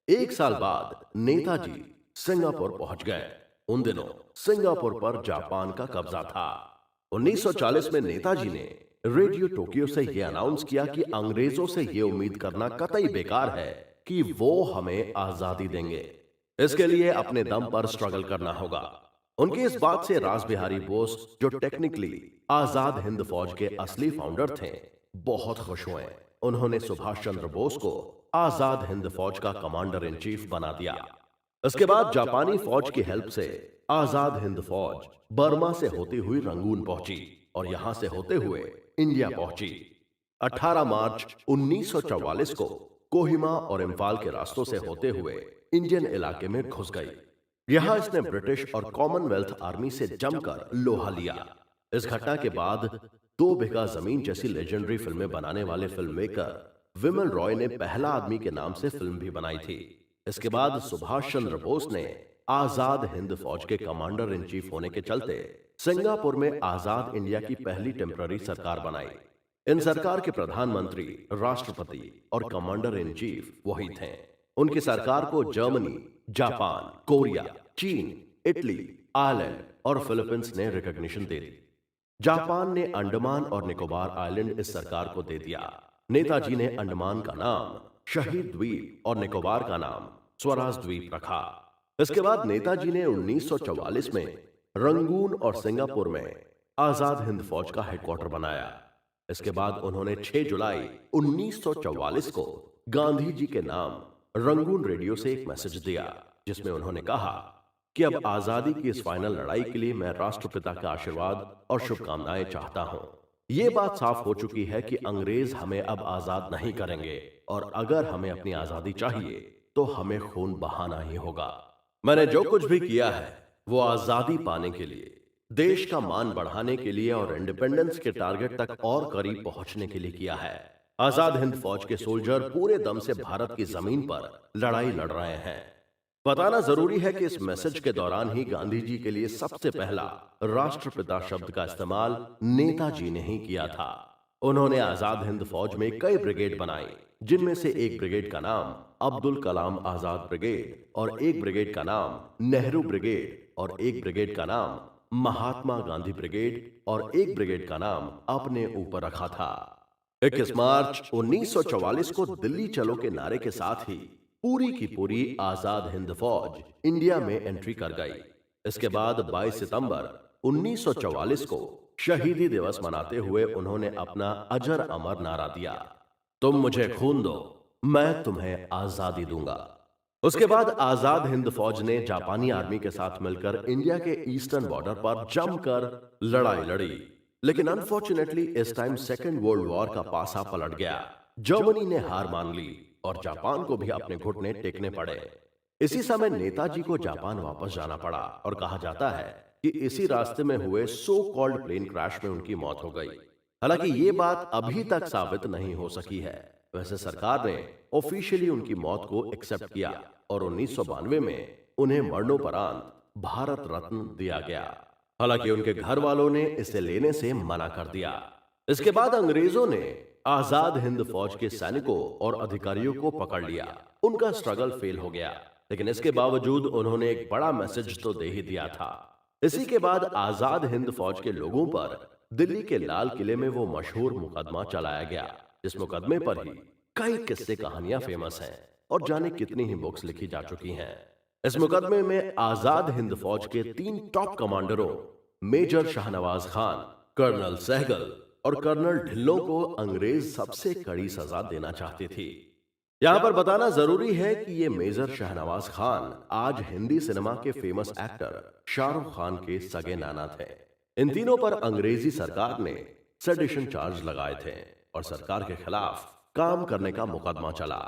[SPEAKER 1] एक साल बाद नेताजी सिंगापुर पहुंच गए। उन दिनों सिंगापुर पर जापान का कब्जा था। 1940 में नेताजी ने रेडियो टोक्यो से यह अनाउंस किया कि अंग्रेजों से यह उम्मीद करना कतई बेकार है कि वो हमें आजादी देंगे। इसके लिए अपने दम पर स्ट्रगल करना होगा। उनकी इस बात से रास बिहारी बोस, जो टेक्निकली आजाद हिंद फौज के असली फाउंडर थे, बहुत खुश हुए। उन्होंने सुभाष चंद्र बोस को आजाद हिंद फौज का कमांडर इन चीफ बना दिया। इसके बाद जापानी फौज की हेल्प से आजाद हिंद फौज बर्मा से होती हुई रंगून पहुंची और यहां से होते हुए इंडिया पहुंची। 18 मार्च 1944 को कोहिमा और इम्फाल के रास्तों से होते हुए इंडियन इलाके में घुस गई। यहां इसने ब्रिटिश और कॉमनवेल्थ आर्मी से जमकर लोहा लिया। इस घटना के बाद 2 बीघा जमीन जैसी लेजेंडरी फिल्में बनाने वाले फिल्म मेकर विमल रॉय ने पहला आदमी के नाम से फिल्म भी बनाई थी। इसके बाद सुभाष चंद्र बोस ने आजाद हिंद फौज के कमांडर इन चीफ होने के चलते सिंगापुर में आजाद इंडिया की पहली टेम्पररी सरकार बनाई। इन सरकार के प्रधानमंत्री, राष्ट्रपति और कमांडर इन चीफ वही थे। उनकी सरकार को जर्मनी, जापान, कोरिया, चीन, इटली, आयरलैंड और फिलीपींस ने रिकॉग्निशन दे दी। जापान ने अंडमान और निकोबार आइलैंड इस सरकार को दे दिया। नेताजी ने अंडमान का नाम शहीद द्वीप और निकोबार का नाम स्वराज द्वीप रखा। इसके बाद नेताजी ने 1944 में रंगून और सिंगापुर में आजाद हिंद फौज का हेडक्वार्टर बनाया। इसके बाद उन्होंने 6 जुलाई 1944 को गांधी जी के नाम रंगून रेडियो से एक मैसेज दिया, जिसमें उन्होंने कहा कि अब आजादी की इस फाइनल लड़ाई के लिए मैं राष्ट्रपिता का आशीर्वाद और शुभकामनाएं चाहता हूं। ये बात साफ हो चुकी है कि अंग्रेज हमें अब आजाद नहीं करेंगे और अगर हमें अपनी आजादी चाहिए तो हमें खून बहाना ही होगा। मैंने जो कुछ भी किया है वो आजादी पाने के लिए, देश का मान बढ़ाने के लिए और इंडिपेंडेंस के टारगेट तक और करीब पहुंचने के लिए किया है। आजाद हिंद फौज के सोल्जर पूरे दम से भारत की जमीन पर लड़ाई लड़ रहे हैं। बताना जरूरी है कि इस मैसेज के दौरान ही गांधी जी के लिए सबसे पहला राष्ट्रपिता शब्द का इस्तेमाल नेताजी ने ही किया था। उन्होंने आजाद हिंद फौज में कई ब्रिगेड बनाई, जिनमें से एक ब्रिगेड का नाम अब्दुल कलाम आजाद ब्रिगेड और एक ब्रिगेड का नाम नेहरू ब्रिगेड और एक ब्रिगेड का नाम महात्मा गांधी ब्रिगेड और एक ब्रिगेड का नाम अपने ऊपर रखा था। 21 मार्च 1944 को दिल्ली चलो के नारे के साथ ही पूरी की पूरी आजाद हिंद फौज इंडिया में एंट्री कर गई। इसके बाद 22 सितंबर 1944 को शहीदी दिवस मनाते हुए उन्होंने अपना अजर अमर नारा दिया, तुम मुझे खून दो, मैं तुम्हें आजादी दूंगा। उसके बाद आजाद हिंद फौज ने जापानी आर्मी के साथ मिलकर इंडिया के ईस्टर्न बॉर्डर पर जमकर लड़ाई लड़ी, लेकिन अनफॉर्चुनेटली इस टाइम सेकेंड वर्ल्ड वॉर का पासा पलट गया। जर्मनी ने हार मान ली और जापान को भी अपने घुटने टेकने पड़े। इसी समय नेताजी को जापान वापस जाना पड़ा और कहा जाता है कि इसी रास्ते में हुए सो कॉल्ड प्लेन क्रैश में उनकी मौत हो गई। हालांकि ये बात अभी तक साबित नहीं हो सकी है। वैसे सरकार ने ऑफिशियली उनकी मौत को एक्सेप्ट किया और 1992 में उन्हें मरणोपरांत भारत रत्न दिया गया। हालांकि उनके घर वालों ने इसे लेने से मना कर दिया। इसके बाद अंग्रेजों ने आजाद हिंद फौज के सैनिकों और अधिकारियों को पकड़ लिया। उनका स्ट्रगल फेल हो गया, लेकिन इसके बावजूद उन्होंने एक बड़ा मैसेज तो दे ही दिया था। इसी के बाद आजाद हिंद फौज के लोगों पर दिल्ली के लाल किले में वो मशहूर मुकदमा चलाया गया। इस मुकदमे पर ही कई किस्से कहानियां फेमस हैं और जाने कितनी ही बुक्स लिखी जा चुकी हैं। इस मुकदमे में आजाद हिंद फौज के 3 टॉप कमांडरों मेजर शाहनवाज खान, कर्नल सहगल और कर्नल ढिल्लों को अंग्रेज सबसे कड़ी सजा देना चाहती थी। यहां पर बताना जरूरी है कि ये मेजर शाहनवाज खान आज हिंदी सिनेमा के फेमस एक्टर शाहरुख खान के सगे नाना थे। इन तीनों पर अंग्रेजी सरकार ने सेडिशन चार्ज लगाए थे और सरकार के खिलाफ काम करने का मुकदमा चला।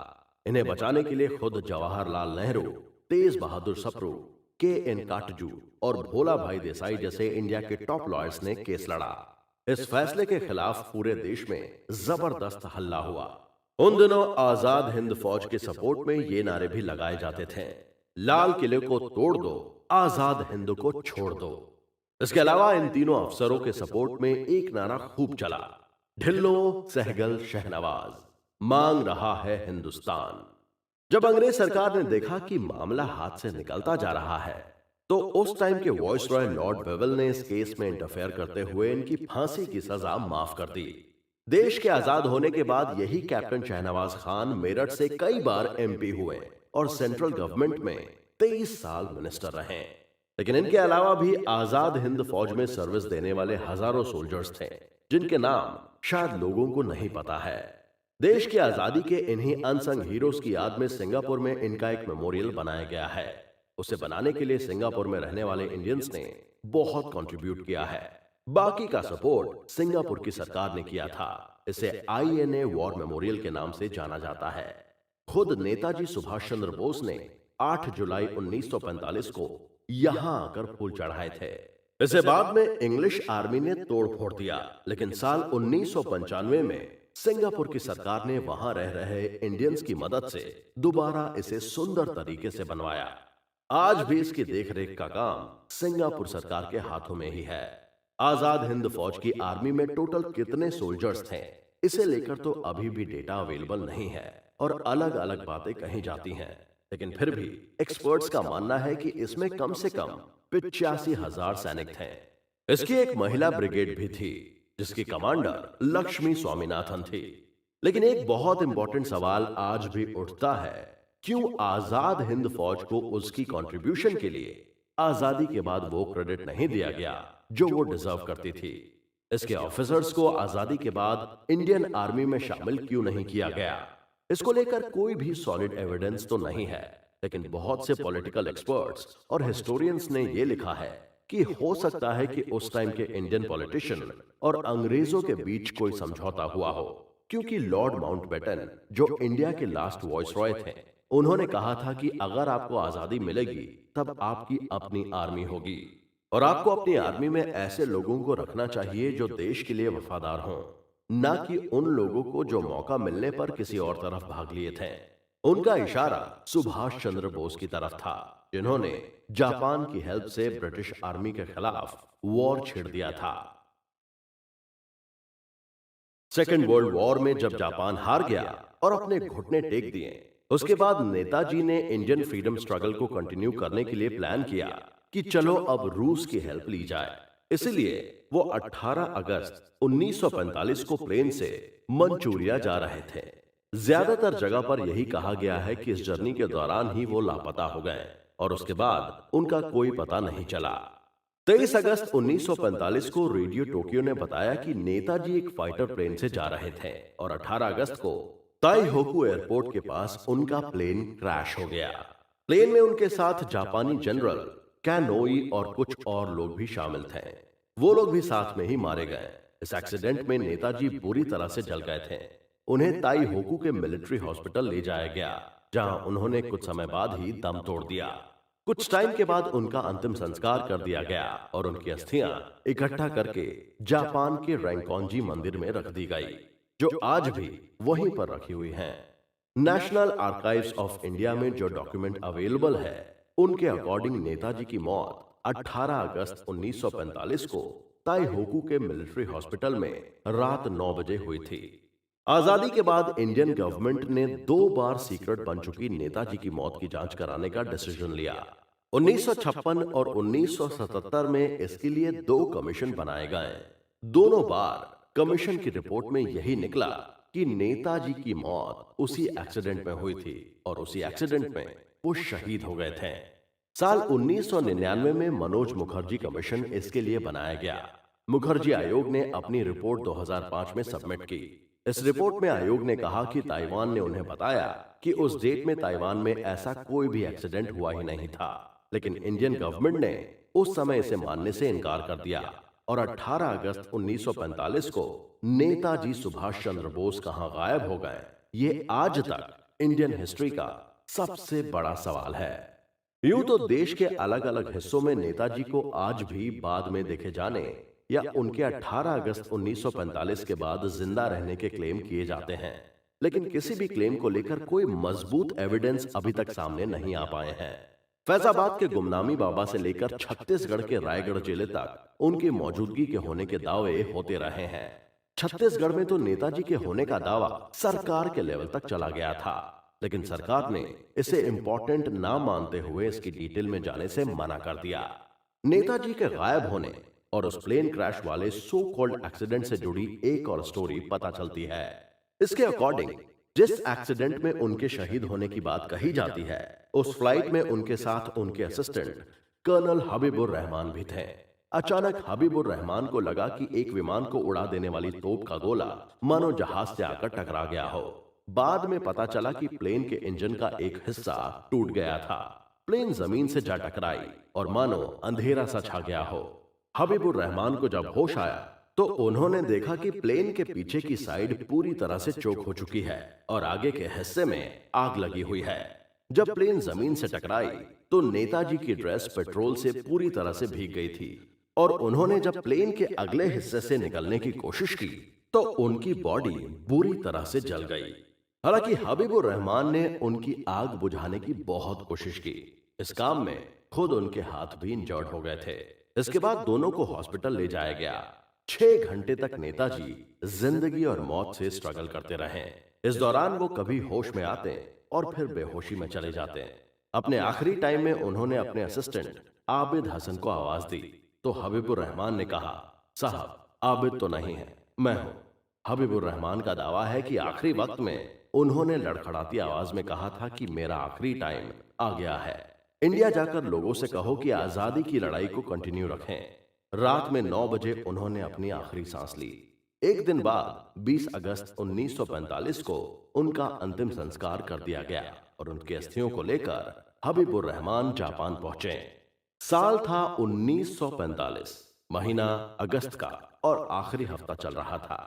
[SPEAKER 1] इन्हें बचाने के लिए खुद जवाहरलाल नेहरू, तेज बहादुर सप्रू, के.एन. काटजू और भोला भाई देसाई जैसे इंडिया के टॉप लॉयर्स ने केस लड़ा। इस फैसले के खिलाफ पूरे देश में जबरदस्त हल्ला हुआ। उन दिनों आजाद हिंद फौज के सपोर्ट में ये नारे भी लगाए जाते थे, लाल किले को तोड़ दो, आजाद हिंद को छोड़ दो। इसके अलावा इन तीनों अफसरों के सपोर्ट में एक नारा खूब चला, ढिल्लों, सहगल, शहनवाज, मांग रहा है हिंदुस्तान। जब अंग्रेज सरकार ने देखा कि मामला हाथ से निकलता जा रहा है, तो उस टाइम के वॉइसरॉय लॉर्ड बेवल ने इस केस में इंटरफेयर करते हुए इनकी फांसी की सजा माफ कर दी। देश के आजाद होने के बाद यही कैप्टन शहनवाज खान मेरठ से कई बार एमपी हुए और सेंट्रल गवर्नमेंट में 23 साल मिनिस्टर रहे। लेकिन इनके अलावा भी आजाद हिंद फौज में सर्विस देने वाले हजारों सोल्जर्स थे, जिनके नाम शायद लोगों को नहीं पता है। देश की आजादी के इन्हीं अनसंग हीरोज की याद में सिंगापुर में इनका एक मेमोरियल बनाया गया है। उसे बनाने के लिए सिंगापुर में रहने वाले इंडियंस ने बहुत कंट्रीब्यूट किया है। बाकी का सपोर्ट सिंगापुर की सरकार ने किया था। इसे INA वॉर मेमोरियल के नाम से जाना जाता है। खुद नेताजी सुभाष चंद्र बोस ने 8 जुलाई 1945 को यहां आकर फूल चढ़ाए थे। इसे बाद में इंग्लिश आर्मी ने तोड़ फोड़ दिया, लेकिन साल 1995 में सिंगापुर की सरकार ने वहां रह रहे इंडियंस की मदद से दोबारा इसे सुंदर तरीके से बनवाया। आज भी इसकी देखरेख का काम सिंगापुर सरकार के हाथों में ही है। आजाद हिंद फौज की आर्मी में टोटल कितने सोल्जर्स थे, इसे लेकर तो अभी भी डेटा अवेलेबल नहीं है और अलग अलग बातें कही जाती हैं। लेकिन फिर भी एक्सपर्ट्स का मानना है कि इसमें कम से कम 85,000 सैनिक थे। इसकी एक महिला ब्रिगेड भी थी, जिसकी कमांडर लक्ष्मी स्वामीनाथन थी। लेकिन एक बहुत इंपॉर्टेंट सवाल आज भी उठता है, क्यों आजाद हिंद फौज को उसकी कंट्रीब्यूशन के लिए आजादी के बाद वो क्रेडिट नहीं दिया गया जो वो डिजर्व करती थी। इसके ऑफिसर्स को आजादी के बाद इंडियन आर्मी में शामिल क्यों नहीं किया गया, इसको लेकर कोई भी सॉलिड एविडेंस तो नहीं है। लेकिन बहुत से पॉलिटिकल एक्सपर्ट्स और हिस्टोरियंस ने ये लिखा है कि हो सकता है कि उस टाइम के इंडियन पॉलिटिशियन और अंग्रेजों के बीच कोई समझौता हुआ हो, क्योंकि लॉर्ड माउंटबेटन, जो इंडिया के लास्ट वॉइसरॉय थे, उन्होंने कहा था कि अगर आपको आजादी मिलेगी तब आपकी अपनी आर्मी होगी और आपको अपनी आर्मी में ऐसे लोगों को रखना चाहिए जो देश के लिए वफादार हों, ना कि उन लोगों को जो मौका मिलने पर किसी और तरफ भाग लिए थे। उनका इशारा सुभाष चंद्र बोस की तरफ था, जिन्होंने जापान की हेल्प से ब्रिटिश आर्मी के खिलाफ वॉर छेड़ दिया था। सेकेंड वर्ल्ड वॉर में जब जापान हार गया और अपने घुटने टेक दिए, उसके बाद नेताजी ने इंडियन फ्रीडम स्ट्रगल को कंटिन्यू करने के लिए प्लान किया कि चलो अब रूस की हेल्प ली जाए। इसलिए वो 18 अगस्त 1945 को प्लेन से मंचूरिया जा रहे थे। ज्यादातर जगह पर यही कहा गया है कि इस जर्नी के दौरान ही वो लापता हो गए और उसके बाद उनका कोई पता नहीं चला। 23 अगस्त 1945 को रेडियो टोक्यो ने बताया कि नेताजी एक फाइटर प्लेन से जा रहे थे और 18 अगस्त को ताइहोकू एयरपोर्ट के पास उनका प्लेन क्रैश हो गया। प्लेन में उनके साथ जापानी जनरल कैनोई और कुछ और लोग भी शामिल थे। वो लोग भी साथ में ही मारे गए। इस एक्सीडेंट में नेताजी बुरी तरह से जल गए थे। उन्हें ताइहोकू के मिलिट्री हॉस्पिटल ले जाया गया, जहां उन्होंने कुछ समय बाद ही दम तोड़ दिया। कुछ टाइम के बाद उनका अंतिम संस्कार कर दिया गया और उनकी अस्थियां इकट्ठा करके जापान के रैंकोंजी मंदिर में रख दी गई, जो आज भी वहीं पर रखी हुई हैं। नेशनल आर्काइव्स ऑफ इंडिया में जो डॉक्यूमेंट अवेलेबल है, उनके अकॉर्डिंग नेताजी की मौत 18 अगस्त 1945 को ताइहोकू के मिलिट्री हॉस्पिटल में रात 9 बजे हुई थी। आजादी के बाद इंडियन गवर्नमेंट ने 2 बार सीक्रेट बन चुकी नेताजी की मौत की जांच कराने का डिसीजन लिया। 1956 और 1977 में इसके लिए 2 कमीशन बनाए गए। दोनों बार कमीशन की रिपोर्ट में यही निकला कि नेताजी की मौत उसी एक्सीडेंट में हुई थी और उसी एक्सीडेंट में वो शहीद हो गए थे। साल 1999 में मनोज मुखर्जी कमीशन इसके लिए बनाया गया। मुखर्जी आयोग ने अपनी रिपोर्ट 2005 में सबमिट की। इस रिपोर्ट में आयोग ने कहा कि ताइवान ने उन्हें बताया कि उस डेट में ताइवान में ऐसा कोई भी एक्सीडेंट हुआ ही नहीं था, लेकिन इंडियन गवर्नमेंट ने उस समय इसे मानने से इनकार कर दिया और 18 अगस्त 1945 को नेताजी सुभाष चंद्र बोस कहां गायब हो गए, ये आज तक इंडियन हिस्ट्री का सबसे बड़ा सवाल है। यूं तो देश के अलग अलग हिस्सों में नेताजी को आज भी बाद में देखे जाने या उनके 18 अगस्त 1945 के बाद जिंदा रहने के क्लेम किए जाते हैं, लेकिन किसी भी क्लेम को लेकर कोई मजबूत एविडेंस अभी तक सामने नहीं आ पाए हैं। फैजाबाद के गुमनामी बाबा से लेकर छत्तीसगढ़ के रायगढ़ जिले तक उनकी मौजूदगी के होने के दावे होते रहे हैं। छत्तीसगढ़ में तो नेताजी के होने का दावा सरकार के लेवल तक चला गया था, लेकिन सरकार ने इसे इंपॉर्टेंट ना मानते हुए इसकी डिटेल में जाने से मना कर दिया। नेताजी के गायब होने और उस प्लेन क्रैश वाले सो कॉल्ड एक्सीडेंट से जुड़ी एक और स्टोरी पता चलती है। इसके अकॉर्डिंग जिस एक्सीडेंट में उनके शहीद होने की बात कही जाती है, उस फ्लाइट में उनके साथ उनके असिस्टेंट कर्नल हबीबुर रहमान भी थे। अचानक हबीबुर रहमान को लगा कि एक विमान को उड़ा देने वाली तोप का गोला मानो जहाज से आकर टकरा गया हो। बाद में पता चला कि प्लेन के इंजन का एक हिस्सा टूट गया था। प्लेन जमीन से जा टकराई और मानो अंधेरा सा छा गया हो। हबीबुर रहमान को जब होश आया तो उन्होंने देखा कि प्लेन के पीछे की साइड पूरी तरह से चोक हो चुकी है और आगे के हिस्से में आग लगी हुई है। जब प्लेन जमीन से टकराई तो नेताजी की ड्रेस पेट्रोल से पूरी तरह से भीग गई थी और उन्होंने जब प्लेन के अगले हिस्से से निकलने की कोशिश की तो उनकी बॉडी बुरी तरह से जल गई। हालांकि हबीबुर रहमान ने उनकी आग बुझाने की बहुत कोशिश की। इस काम में खुद उनके हाथ भी इंजर्ड हो गए थे। इसके बाद दोनों को हॉस्पिटल ले जाया गया। 6 घंटे तक नेताजी जिंदगी और मौत से स्ट्रगल करते रहे। इस दौरान वो कभी होश में आते और फिर बेहोशी में चले जाते। अपने आखिरी टाइम में उन्होंने अपने असिस्टेंट आबिद हसन को आवाज दी तो हबीबुर रहमान ने कहा, साहब आबिद तो नहीं है, मैं हूं। हबीबुर रहमान का दावा है कि आखिरी वक्त में उन्होंने लड़खड़ाती आवाज में कहा था कि मेरा आखिरी टाइम आ गया है, इंडिया जाकर लोगों से कहो कि आजादी की लड़ाई को कंटिन्यू रखें। रात में 9 बजे उन्होंने अपनी आखिरी सांस ली। एक दिन बाद 20 अगस्त 1945 को उनका अंतिम संस्कार कर दिया गया और उनकी अस्थियों को लेकर हबीबुर रहमान जापान पहुंचे। साल था 1945, महीना अगस्त का और आखिरी हफ्ता चल रहा था।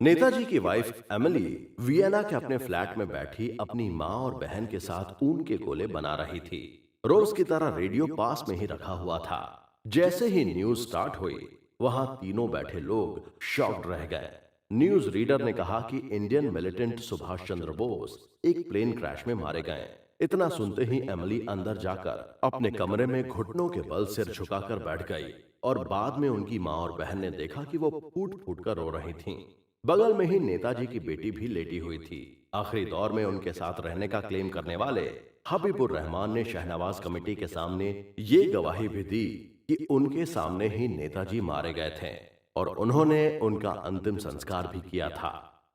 [SPEAKER 1] नेताजी की वाइफ एमिली वियना के अपने फ्लैट में बैठी अपनी माँ और बहन के साथ ऊन के गोले बना रही थी। रोज की तरह रेडियो पास में ही रखा हुआ था। जैसे ही न्यूज स्टार्ट हुई वहां तीनों बैठे लोग शॉक्ड रह गए। न्यूज रीडर ने कहा कि इंडियन मिलिटेंट सुभाष चंद्र बोस एक प्लेन क्रैश में मारे गए। इतना सुनते ही एमिली अंदर जाकर अपने कमरे में घुटनों के बल सिर झुकाकर बैठ गई और बाद में उनकी माँ और बहन ने देखा कि वो फूट फूट कर रो रही थीं। बगल में ही नेताजी की बेटी भी लेटी हुई थी। आखिरी दौर में उनके साथ रहने का क्लेम करने वाले हबीबुर रहमान ने शहनवाज कमेटी के सामने ये गवाही भी दी कि उनके सामने ही नेताजी मारे गए थे और उन्होंने उनका अंतिम संस्कार भी किया था।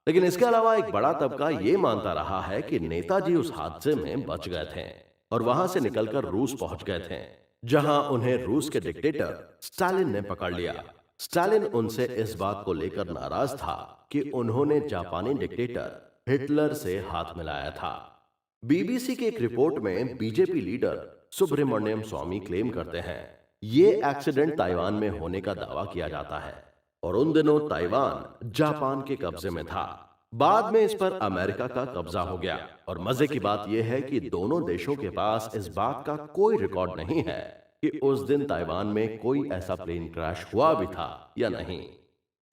[SPEAKER 1] लेकिन इसके अलावा एक बड़ा तबका ये मानता रहा है कि नेताजी उस हादसे में बच गए थे और वहां से निकलकर रूस पहुंच गए थे, जहां उन्हें रूस के डिक्टेटर स्टालिन ने पकड़ लिया। स्टालिन उनसे इस बात को लेकर नाराज था कि उन्होंने जापानी डिक्टेटर हिटलर से हाथ मिलाया था। बीबीसी की एक रिपोर्ट में बीजेपी लीडर सुब्रमण्यम स्वामी क्लेम करते हैं ये एक्सीडेंट ताइवान में होने का दावा किया जाता है और उन दिनों ताइवान जापान के कब्जे में था। बाद में इस पर अमेरिका का कब्जा हो गया और मजे की बात यह है कि दोनों देशों के पास इस बात का कोई रिकॉर्ड नहीं है कि उस दिन ताइवान में कोई ऐसा प्लेन क्रैश हुआ भी था या नहीं।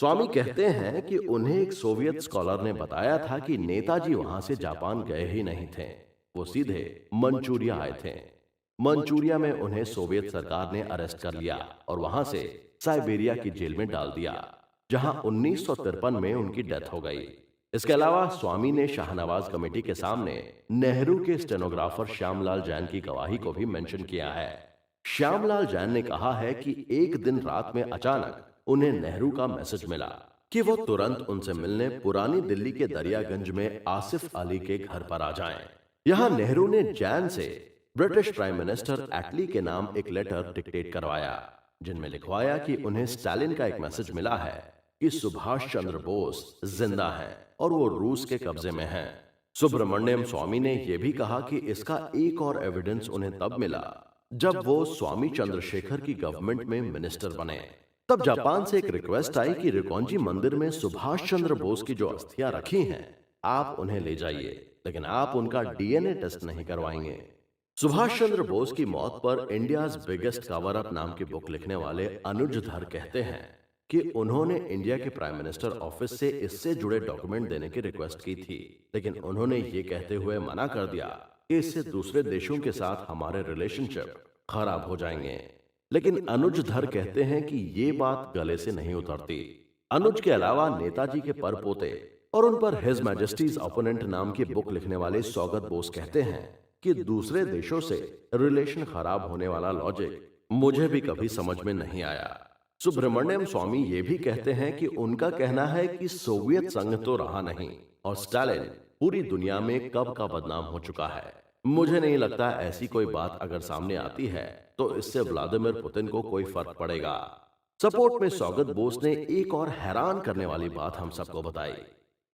[SPEAKER 1] स्वामी कहते हैं कि उन्हें एक सोवियत स्कॉलर ने बताया था कि नेताजी वहां से जापान गए ही नहीं थे, वो सीधे मंचूरिया आए थे। मंचूरिया में उन्हें सोवियत सरकार ने अरेस्ट कर लिया और वहां से साइबेरिया की जेल में डाल दिया, जहां 1953 में उनकी डेथ हो गई। इसके अलावा स्वामी ने शाहनवाज कमेटी के सामने नेहरू के स्टेनोग्राफर श्यामलाल जैन की गवाही को भी मेंशन किया है। श्यामलाल जैन ने कहा है कि एक दिन रात में अचानक उन्हें नेहरू का मैसेज मिला कि वो तुरंत उनसे मिलने पुरानी दिल्ली के दरियागंज में आसिफ अली के घर पर आ जाएं। यहां नेहरू ने जैन से ब्रिटिश प्राइम मिनिस्टर एटली के नाम एक लेटर डिक्टेट करवाया, जिनमें लिखवाया कि उन्हें स्टालिन का एक मैसेज मिला है कि सुभाष चंद्र बोस जिंदा हैं और वो रूस के कब्जे में हैं। सुब्रमण्यम स्वामी ने यह भी कहा कि इसका एक और एविडेंस उन्हें तब मिला जब वो स्वामी चंद्रशेखर की गवर्नमेंट में मिनिस्टर बने। तब जापान से एक रिक्वेस्ट आई कि रिकॉन्जी मंदिर में सुभाष चंद्र बोस की जो अस्थियां रखी हैं, आप उन्हें ले जाइए, लेकिन आप उनका डीएनए टेस्ट नहीं करवाएंगे। सुभाष चंद्र बोस की मौत पर इंडियाज बिगेस्ट कवर अप नाम की बुक लिखने वाले अनुज धर कहते हैं कि उन्होंने इंडिया के प्राइम मिनिस्टर ऑफिस से इससे जुड़े डॉक्यूमेंट देने की रिक्वेस्ट की थी, लेकिन उन्होंने ये कहते हुए मना कर दिया कि इससे दूसरे देशों के साथ हमारे रिलेशनशिप खराब हो जाएंगे। लेकिन अनुज धर कहते हैं कि ये बात गले से नहीं उतरती। अनुज के अलावा नेताजी के परपोते और उन पर हिज मैजेस्टीज ओपोनेंट नाम की बुक लिखने वाले सौगत बोस कहते हैं कि दूसरे देशों से रिलेशन खराब होने वाला लॉजिक मुझे भी कभी समझ में नहीं आया। सुब्रमण्यम स्वामी ये भी कहते हैं कि उनका कहना है कि सोवियत संघ तो रहा नहीं और स्टालिन पूरी दुनिया में कब का बदनाम हो चुका है। मुझे नहीं लगता ऐसी कोई बात अगर सामने आती है तो इससे व्लादिमीर पुतिन को कोई फर्क पड़ेगा। सपोर्ट में सौगत बोस ने एक और हैरान करने वाली बात हम सबको बताई।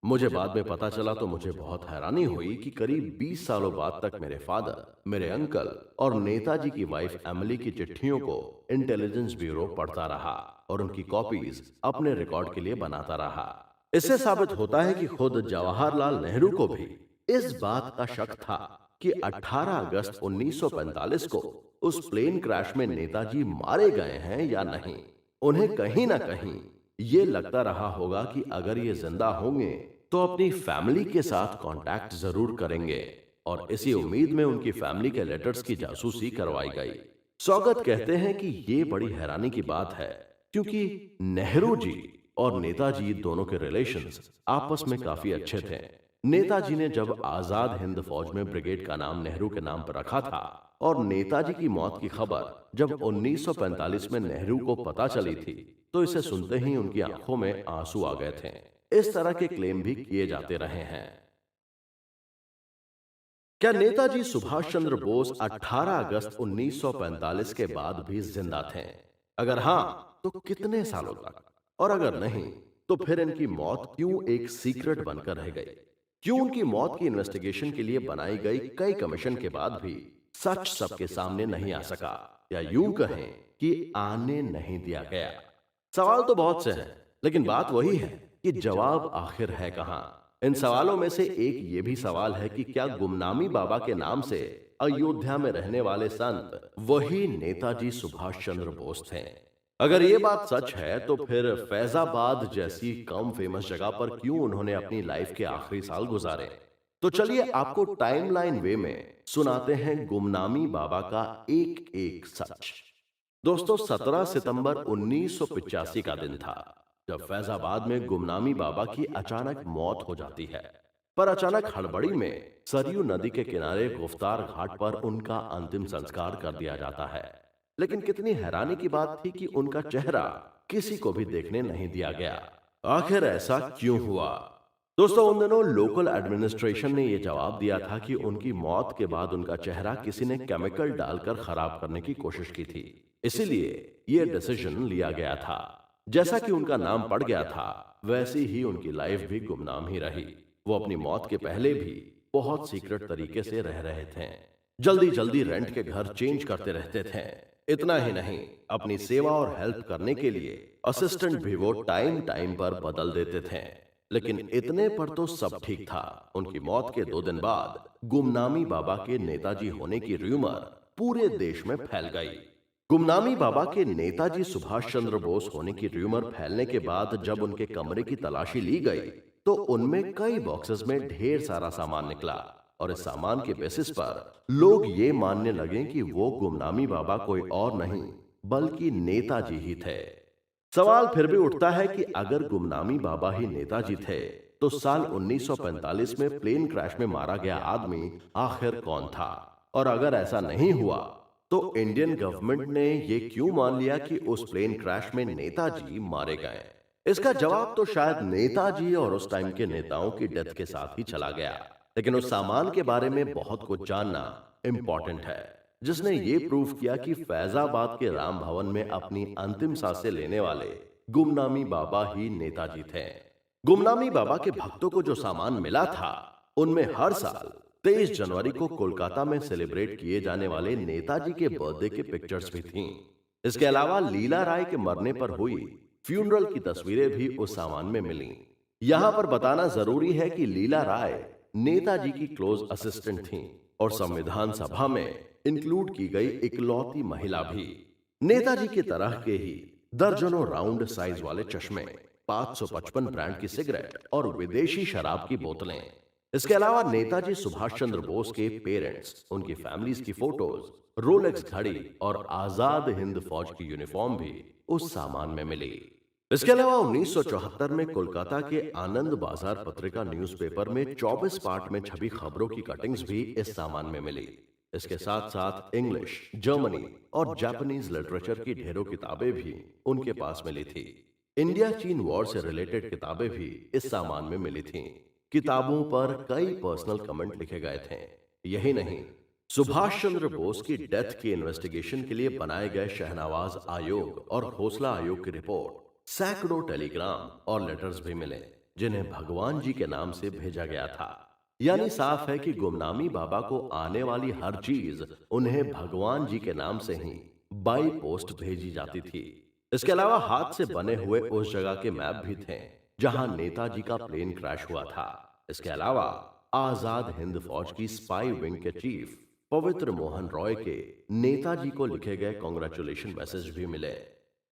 [SPEAKER 1] मुझे बाद में पता चला तो मुझे बहुत हैरानी हुई कि करीब 20 सालों बाद तक मेरे फादर, मेरे अंकल और नेताजी की वाइफ एमिली की चिट्ठियों को इंटेलिजेंस ब्यूरो पढ़ता रहा और उनकी कॉपीज अपने रिकॉर्ड के लिए बनाता रहा। इससे साबित होता है कि खुद जवाहरलाल नेहरू को भी इस बात का शक था कि 18 अगस्त 1945 को उस प्लेन क्रैश में नेताजी मारे गए हैं या नहीं। उन्हें कहीं ना कहीं ये लगता रहा होगा कि अगर ये जिंदा होंगे तो अपनी फैमिली के साथ कांटेक्ट जरूर करेंगे, और इसी उम्मीद में उनकी फैमिली के लेटर्स की जासूसी करवाई गई। सौगत कहते हैं कि ये बड़ी हैरानी की बात है क्योंकि नेहरू जी और नेताजी दोनों के रिलेशंस आपस में काफी अच्छे थे। नेताजी ने जब आजाद हिंद फौज में ब्रिगेड का नाम नेहरू के नाम पर रखा था और नेताजी की मौत की खबर जब 1945 में नेहरू को पता चली थी तो इसे सुनते ही उनकी आंखों में आंसू आ गए थे। इस तरह के क्लेम भी किए जाते रहे हैं। क्या नेताजी सुभाष चंद्र बोस 18 अगस्त 1945 के बाद भी जिंदा थे? अगर हां तो कितने सालों तक, और अगर नहीं तो फिर इनकी मौत क्यों एक सीक्रेट बनकर रह गई? क्यों उनकी मौत की इन्वेस्टिगेशन के लिए बनाई गई कई कमीशन के बाद भी सच सबके सामने नहीं आ सका, या यूं कहें कि आने नहीं दिया गया? सवाल तो बहुत से हैं, लेकिन बात वही है कि जवाब आखिर है कहां? इन सवालों में से एक ये भी सवाल है कि क्या गुमनामी बाबा के नाम से अयोध्या में रहने वाले संत वही नेताजी सुभाष चंद्र बोस थे? अगर ये बात सच है तो फिर फैजाबाद जैसी कम फेमस जगह पर क्यों उन्होंने अपनी लाइफ के आखिरी साल गुजारे? तो चलिए आपको टाइमलाइन वे में सुनाते हैं गुमनामी बाबा का एक एक सच। दोस्तों, 17 सितंबर 1985 का दिन था जब फैजाबाद में गुमनामी बाबा की अचानक मौत हो जाती है। पर अचानक हड़बड़ी में सरयू नदी के किनारे गुफ्तार घाट पर उनका अंतिम संस्कार कर दिया जाता है। लेकिन कितनी हैरानी की बात थी कि उनका चेहरा किसी को भी देखने नहीं दिया गया। आखिर ऐसा क्यों हुआ? दोस्तों, उन दिनों लोकल एडमिनिस्ट्रेशन ने यह जवाब दिया था कि उनकी मौत के बाद उनका चेहरा किसी ने केमिकल डालकर खराब करने की कोशिश की थी, इसीलिए यह डिसीजन लिया गया था। जैसा कि उनका नाम पड़ गया था वैसी ही उनकी लाइफ भी गुमनाम ही रही। वो अपनी मौत के पहले भी बहुत सीक्रेट तरीके से रह रहे थे। जल्दी जल्दी रेंट के घर चेंज करते रहते थे। इतना ही नहीं, अपनी सेवा और हेल्प करने के लिए असिस्टेंट भी वो टाइम टाइम पर बदल देते थे। लेकिन इतने पर तो सब ठीक था। उनकी मौत के 2 दिन बाद गुमनामी बाबा के नेताजी होने की र्यूमर पूरे देश में फैल गई। गुमनामी बाबा के नेताजी सुभाष चंद्र बोस होने की र्यूमर फैलने के बाद जब उनके कमरे की तलाशी ली गई तो उनमें कई बॉक्सेस में ढेर सारा सामान निकला, और इस सामान के बेसिस पर लोग ये मानने लगे कि वो गुमनामी बाबा कोई और नहीं बल्कि नेताजी ही थे। सवाल फिर भी उठता है कि अगर गुमनामी बाबा ही नेताजी थे तो साल 1945 में प्लेन क्रैश में मारा गया आदमी आखिर कौन था? और अगर ऐसा नहीं हुआ तो इंडियन गवर्नमेंट ने ये क्यों मान लिया कि उस प्लेन क्रैश में नेताजी मारे गए? इसका जवाब तो शायद नेताजी और उस टाइम के नेताओं की डेथ के साथ ही चला गया। लेकिन उस सामान के बारे में बहुत कुछ जानना इंपॉर्टेंट है, जिसने ये प्रूव किया कि फैजाबाद के राम भवन में अपनी अंतिम सांसें लेने वाले गुमनामी बाबा ही नेताजी थे। गुमनामी बाबा के भक्तों को जो सामान मिला था, उनमें हर साल 23 जनवरी को कोलकाता में सेलिब्रेट किए जाने वाले नेताजी के बर्थडे की पिक्चर्स भी थीं। इसके अलावा लीला राय के मरने पर हुई फ्यूनरल की तस्वीरें भी उस सामान में मिली। यहां पर बताना जरूरी है कि लीला राय नेताजी की क्लोज असिस्टेंट थीं और संविधान सभा में इंक्लूड की गई इकलौती महिला भी। नेताजी की तरह के ही दर्जनों राउंड साइज वाले चश्मे, 555 ब्रांड की सिगरेट और विदेशी शराब की बोतलें। इसके अलावा नेताजी सुभाष चंद्र बोस के पेरेंट्स, उनकी फैमिलीज की फोटोज, रोलेक्स घड़ी और आजाद हिंद फौज की यूनिफॉर्म भी उस सामान में मिली। इसके अलावा 1974 में कोलकाता के आनंद बाजार पत्रिका न्यूज़पेपर में 24 पार्ट में छपी खबरों की कटिंग्स भी इस सामान में मिली। इसके साथ साथ इंग्लिश, जर्मनी और जापानीज लिटरेचर की ढेरों किताबें भी उनके पास मिली थी। इंडिया चीन वॉर से रिलेटेड किताबें भी इस सामान में मिली थीं। किताबों पर कई पर्सनल कमेंट लिखे गए थे। यही नहीं, सुभाष चंद्र बोस की डेथ की इन्वेस्टिगेशन के लिए बनाए गए शहनवाज आयोग और खोसला आयोग की रिपोर्ट, सैकड़ों टेलीग्राम और लेटर्स भी मिले, जिन्हें भगवान जी के नाम से भेजा गया था। यानी साफ है कि गुमनामी बाबा को आने वाली हर चीज उन्हें भगवान जी के नाम से ही बाई पोस्ट भेजी जाती थी। इसके अलावा हाथ से बने हुए उस जगह के मैप भी थे जहां नेताजी का प्लेन क्रैश हुआ था। इसके अलावा आजाद हिंद फौज की स्पाई विंग के चीफ पवित्र मोहन रॉय के नेताजी को लिखे गए कॉन्ग्रेचुलेशन मैसेज भी मिले।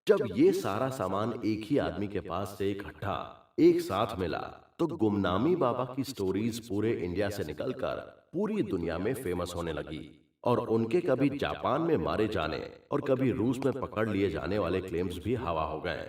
[SPEAKER 1] जब ये सारा सामान एक ही आदमी के पास से इकट्ठा एक साथ मिला, तो गुमनामी बाबा की स्टोरीज पूरे इंडिया से निकलकर पूरी दुनिया में फेमस होने लगी और उनके कभी जापान में मारे जाने और कभी रूस में पकड़ लिए जाने वाले क्लेम्स भी हवा हो गए।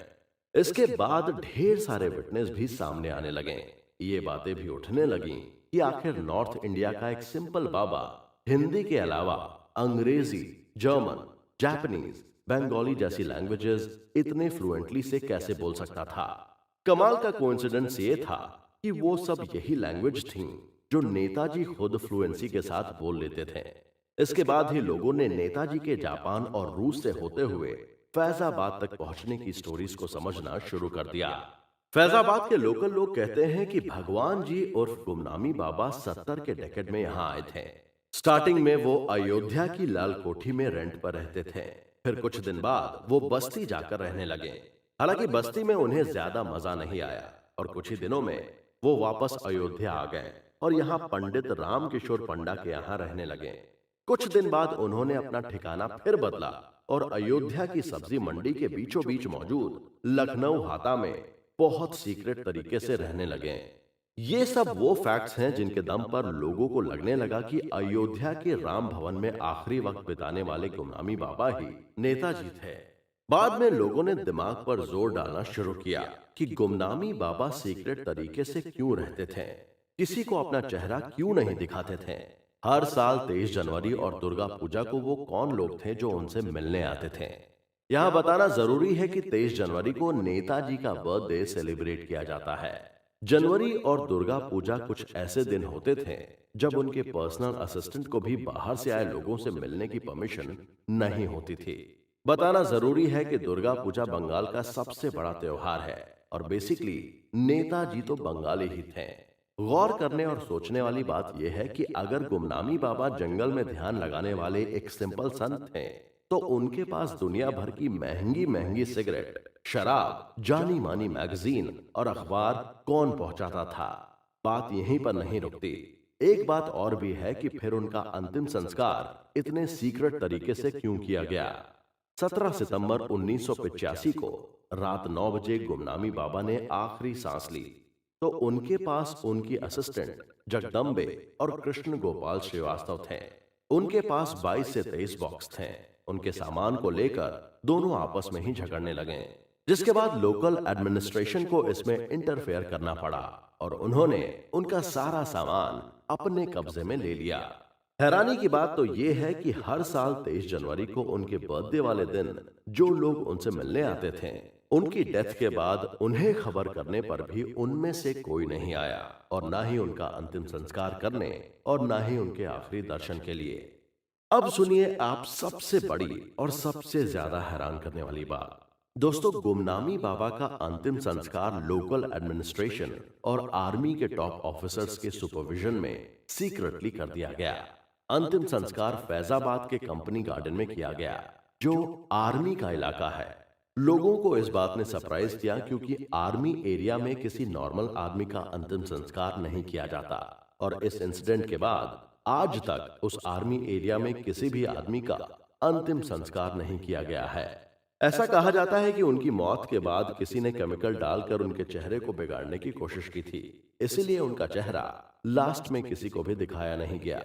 [SPEAKER 1] इसके बाद ढेर सारे विटनेस भी सामने आने लगे। ये बातें भी उठने लगी कि आखिर नॉर्थ इंडिया का एक सिंपल बाबा हिंदी के अलावा अंग्रेजी, जर्मन, जापानीज, बंगाली जैसी लैंग्वेजेस इतने फ्लुएंटली से कैसे बोल सकता था। कमाल का कोइंसिडेंस ये था कि वो सब यही लैंग्वेज थीं जो नेताजी खुद फ्लुएंसी के साथ बोल लेते थे। इसके बाद ही लोगों ने नेताजी के जापान और रूस से होते हुए फैजाबाद तक पहुंचने की स्टोरीज को समझना शुरू कर दिया। फैजाबाद के लोकल लोग कहते हैं कि भगवान जी उर्फ गुमनामी बाबा 70 के डेकेड में यहाँ आए थे। स्टार्टिंग में वो अयोध्या की लाल कोठी में रेंट पर रहते थे। फिर कुछ दिन बाद वो बस्ती जाकर रहने लगे। हालांकि बस्ती में उन्हें ज्यादा मजा नहीं आया और कुछ ही दिनों में वो वापस अयोध्या आ गए और यहाँ पंडित राम किशोर पंडा के यहाँ रहने लगे। कुछ दिन बाद उन्होंने अपना ठिकाना फिर बदला और अयोध्या की सब्जी मंडी के बीचों बीच मौजूद लखनऊ हाता में बहुत सीक्रेट तरीके से रहने लगे। ये सब वो फैक्ट्स हैं जिनके दम पर लोगों को लगने लगा कि अयोध्या के राम भवन में आखिरी वक्त बिताने वाले गुमनामी बाबा ही नेताजी थे। बाद में लोगों ने दिमाग पर जोर डालना शुरू किया कि गुमनामी बाबा सीक्रेट तरीके से क्यों रहते थे, किसी को अपना चेहरा क्यों नहीं दिखाते थे। हर साल 23 जनवरी और दुर्गा पूजा को वो कौन लोग थे जो उनसे मिलने आते थे। यहाँ बताना जरूरी है कि 23 जनवरी को नेताजी का बर्थडे सेलिब्रेट किया जाता है। जनवरी और दुर्गा पूजा कुछ ऐसे दिन होते थे जब उनके पर्सनल असिस्टेंट को भी बाहर से आए लोगों से मिलने की परमिशन नहीं होती थी। बताना जरूरी है कि दुर्गा पूजा बंगाल का सबसे बड़ा त्योहार है और बेसिकली नेताजी तो बंगाली ही थे। गौर करने और सोचने वाली बात यह है कि अगर गुमनामी बाबा जंगल में ध्यान लगाने वाले एक सिंपल संत थे, तो उनके पास दुनिया भर की महंगी महंगी सिगरेट, शराब, जानी मानी मैगजीन और अखबार कौन पहुंचाता था। बात यहीं पर नहीं रुकती। एक बात और भी है कि फिर उनका अंतिम संस्कार इतने सीक्रेट तरीके से क्यों किया गया। 17 सितंबर 1985 को रात 9 बजे गुमनामी बाबा ने आखिरी सांस ली, तो उनके पास उनकी असिस्टेंट जगदम्बे और कृष्ण गोपाल श्रीवास्तव थे। उनके पास 22 से 23 बॉक्स थे। उनके सामान को लेकर दोनों आपस में ही झगड़ने लगे, जिसके बाद लोकल एडमिनिस्ट्रेशन को इसमें इंटरफेयर करना पड़ा और उन्होंने उनका सारा सामान अपने कब्जे में ले लिया। हैरानी की बात तो ये है कि हर साल 23 जनवरी को उनके बर्थडे वाले दिन जो लोग उनसे मिलने आते थे, उनकी डेथ के बाद उन्हें खबर करने पर भी उनमें से कोई नहीं आया और ना ही उनका अंतिम संस्कार करने और ना ही उनके आखिरी दर्शन के लिए। अब सुनिए आप सबसे बड़ी और सबसे ज्यादा हैरान करने वाली बात। दोस्तों, गुमनामी बाबा का अंतिम संस्कार लोकल एडमिनिस्ट्रेशन और आर्मी के टॉप ऑफिसर्स के सुपरविजन में सीक्रेटली कर दिया गया। अंतिम संस्कार फैजाबाद के कंपनी गार्डन में किया गया, जो आर्मी का इलाका है। लोगों को इस बात ने सरप्राइज किया क्योंकि आर्मी एरिया में किसी नॉर्मल आदमी का अंतिम संस्कार नहीं किया जाता और इस इंसिडेंट के बाद आज तक उस आर्मी एरिया में किसी भी आदमी का अंतिम संस्कार नहीं किया गया है। ऐसा कहा जाता है कि उनकी मौत के बाद किसी ने केमिकल डालकर उनके चेहरे को बिगाड़ने की कोशिश की थी, इसीलिए उनका चेहरा लास्ट में किसी को भी दिखाया नहीं गया।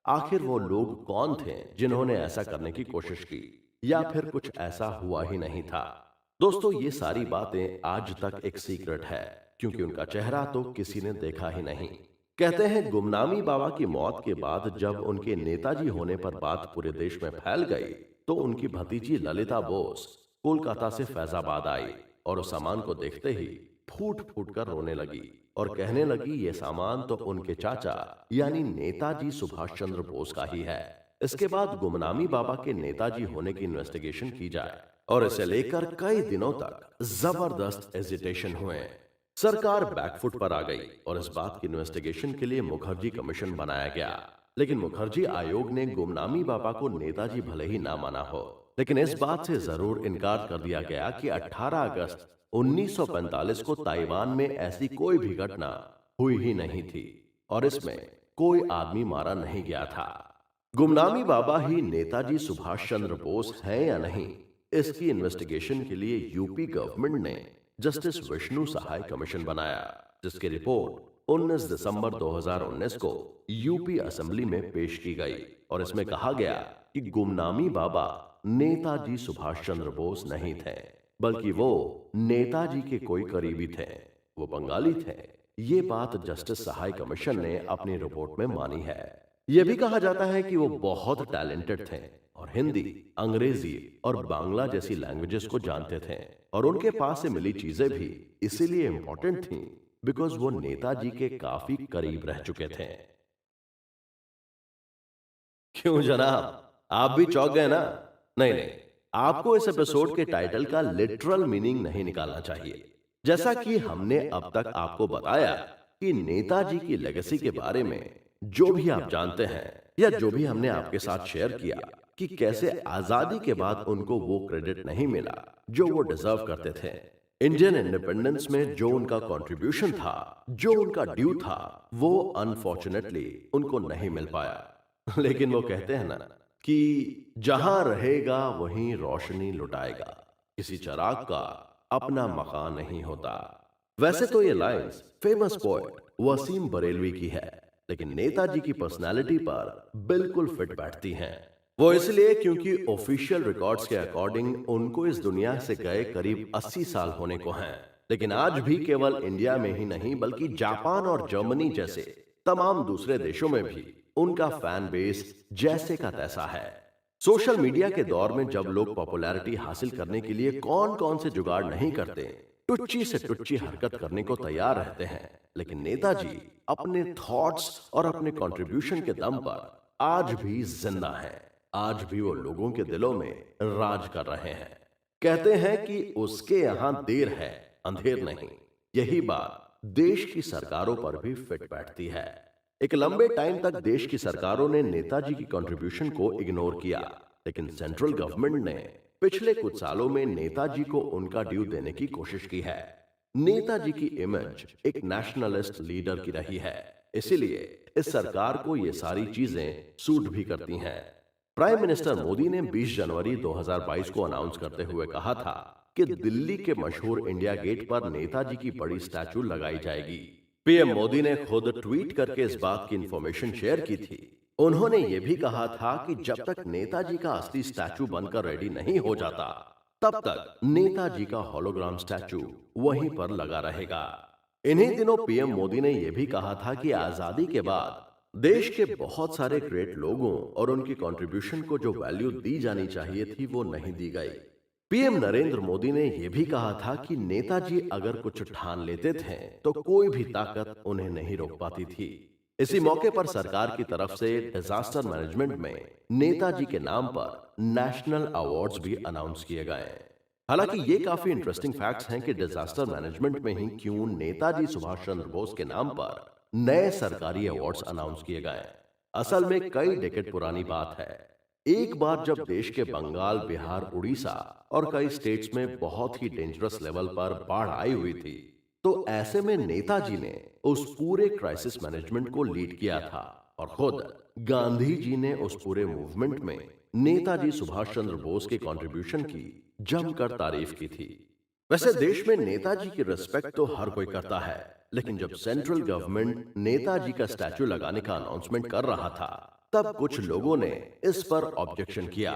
[SPEAKER 1] आखिर वो लोग कौन थे जिन्होंने ऐसा करने की कोशिश की, या फिर कुछ ऐसा हुआ ही नहीं था? दोस्तों, ये सारी बातें आज तक एक सीक्रेट है क्योंकि उनका चेहरा तो किसी ने देखा ही नहीं। कहते हैं गुमनामी बाबा की मौत के बाद जब उनके नेताजी होने पर बात पूरे देश में फैल गई, तो उनकी भतीजी ललिता बोस कोलकाता से फैजाबाद आई और उस सामान को देखते ही फूट फूट कर रोने लगी और कहने लगी ये सामान तो उनके चाचा यानी नेताजी सुभाष चंद्र बोस का ही है। इसके बाद गुमनामी बाबा के नेताजी होने की इन्वेस्टिगेशन की जाए और इसे लेकर कई दिनों तक जबरदस्त एजिटेशन हुए। सरकार बैकफुट पर आ गई और इस बात की इन्वेस्टिगेशन के लिए मुखर्जी कमीशन बनाया गया, लेकिन मुखर्जी आयोग ने गुमनामी बाबा को नेताजी भले ही ना माना हो, लेकिन इस बात से जरूर इनकार कर दिया गया कि 18 अगस्त 1945 को ताइवान में ऐसी कोई भी घटना हुई ही नहीं थी और इसमें कोई आदमी मारा नहीं गया था। गुमनामी बाबा ही नेताजी सुभाष चंद्र बोस हैं या नहीं, इसकी इन्वेस्टिगेशन के लिए यूपी गवर्नमेंट ने जस्टिस विष्णु सहाय कमीशन बनाया, जिसकी रिपोर्ट 19 दिसंबर 2019 को यूपी असेंबली में पेश की गई और इसमें कहा गया कि गुमनामी बाबा नेताजी सुभाष चंद्र बोस नहीं थे, बल्कि वो नेताजी के कोई करीबी थे, वो बंगाली थे। ये बात जस्टिस सहाय कमीशन ने अपनी रिपोर्ट में मानी है। यह भी कहा जाता है कि वो बहुत टैलेंटेड थे और हिंदी, अंग्रेजी और बांग्ला जैसी लैंग्वेजेस को जानते थे और उनके पास से मिली चीजें भी इसीलिए इंपॉर्टेंट थी बिकॉज वो नेताजी के काफी करीब रह चुके थे। क्यों जनाब, आप भी चौंक गए ना? नहीं नहीं, आपको इस एपिसोड के टाइटल का लिटरल मीनिंग नहीं निकालना चाहिए। जैसा कि हमने अब तक आपको बताया कि नेताजी की लेगेसी के बारे में जो भी आप जानते हैं या जो भी हमने आपके साथ शेयर किया कि कैसे आजादी के बाद उनको वो क्रेडिट नहीं मिला जो वो डिजर्व करते थे, इंडियन इंडिपेंडेंस में जो उनका कंट्रीब्यूशन था, जो उनका ड्यू था, वो अनफॉर्चुनेटली उनको नहीं मिल पाया। लेकिन वो कहते हैं ना कि जहां रहेगा वहीं रोशनी लुटाएगा, किसी चिराग का अपना मकान नहीं होता। वैसे तो ये lines famous poet Waseem Barelvi की है, लेकिन नेताजी की पर्सनालिटी पर बिल्कुल फिट बैठती हैं। वो इसलिए क्योंकि ऑफिशियल रिकॉर्ड्स के अकॉर्डिंग उनको इस दुनिया से गए करीब 80 साल होने को हैं, लेकिन आज भी केवल इंडिया में ही नहीं बल्कि जापान और जर्मनी जैसे तमाम दूसरे देशों में भी उनका फैन बेस जैसे का तैसा है। सोशल मीडिया के दौर में जब लोग पॉपुलैरिटी हासिल करने के लिए कौन कौन से जुगाड़ नहीं करते, टुच्ची से टुच्ची हरकत करने को तैयार रहते हैं, लेकिन नेताजी अपने थॉट्स और अपने कंट्रीब्यूशन के दम पर आज भी जिंदा हैं। आज भी वो लोगों के दिलों में राज कर रहे हैं। कहते हैं कि उसके यहां देर है, अंधेर नहीं। यही बात देश की सरकारों पर भी फिट बैठती है। एक लंबे टाइम तक देश की सरकारों ने नेताजी की कंट्रीब्यूशन को इग्नोर किया, लेकिन सेंट्रल गवर्नमेंट ने पिछले कुछ सालों में नेताजी को उनका ड्यू देने की कोशिश की है। नेताजी की इमेज एक नेशनलिस्ट लीडर की रही है, इसीलिए इस सरकार को ये सारी चीजें सूट भी करती हैं। प्राइम मिनिस्टर मोदी ने 20 जनवरी 2022 को अनाउंस करते हुए कहा था कि दिल्ली के मशहूर इंडिया गेट पर नेताजी की बड़ी स्टैचू लगाई जाएगी। पीएम मोदी ने खुद ट्वीट करके इस बात की इंफॉर्मेशन शेयर की थी। उन्होंने ये भी कहा था कि जब तक नेताजी का असली स्टैचू बनकर रेडी नहीं हो जाता, तब तक नेताजी का होलोग्राम स्टैचू वहीं पर लगा रहेगा। इन्हीं दिनों पीएम मोदी ने यह भी कहा था कि आजादी के बाद देश के बहुत सारे ग्रेट लोगों और उनकी कंट्रीब्यूशन को जो वैल्यू दी जानी चाहिए थी वो नहीं दी गई। पीएम नरेंद्र मोदी ने यह भी कहा था कि नेताजी अगर कुछ ठान लेते थे तो कोई भी ताकत उन्हें नहीं रोक पाती थी। इसी मौके पर सरकार की तरफ से डिजास्टर मैनेजमेंट में नेताजी के नाम पर नेशनल अवार्ड्स भी अनाउंस किए गए। हालांकि ये काफी इंटरेस्टिंग फैक्ट्स हैं कि डिजास्टर मैनेजमेंट में ही क्यों नेताजी सुभाष चंद्र बोस के नाम पर नए सरकारी अवार्ड्स अनाउंस किए गए। असल में कई डेकेड पुरानी बात है। एक बार जब देश के बंगाल, बिहार, उड़ीसा और कई स्टेट्स में बहुत ही डेंजरस लेवल पर बाढ़ आई हुई थी, तो ऐसे में नेताजी ने उस पूरे क्राइसिस मैनेजमेंट को लीड किया था और खुद गांधी जी ने उस पूरे मूवमेंट में नेताजी सुभाष चंद्र बोस के कंट्रीब्यूशन की जमकर तारीफ की थी। वैसे देश में नेताजी की रिस्पेक्ट तो हर कोई करता है, लेकिन जब सेंट्रल गवर्नमेंट नेताजी का स्टैचू लगाने का अनाउंसमेंट कर रहा था, तब कुछ लोगों ने इस पर ऑब्जेक्शन किया।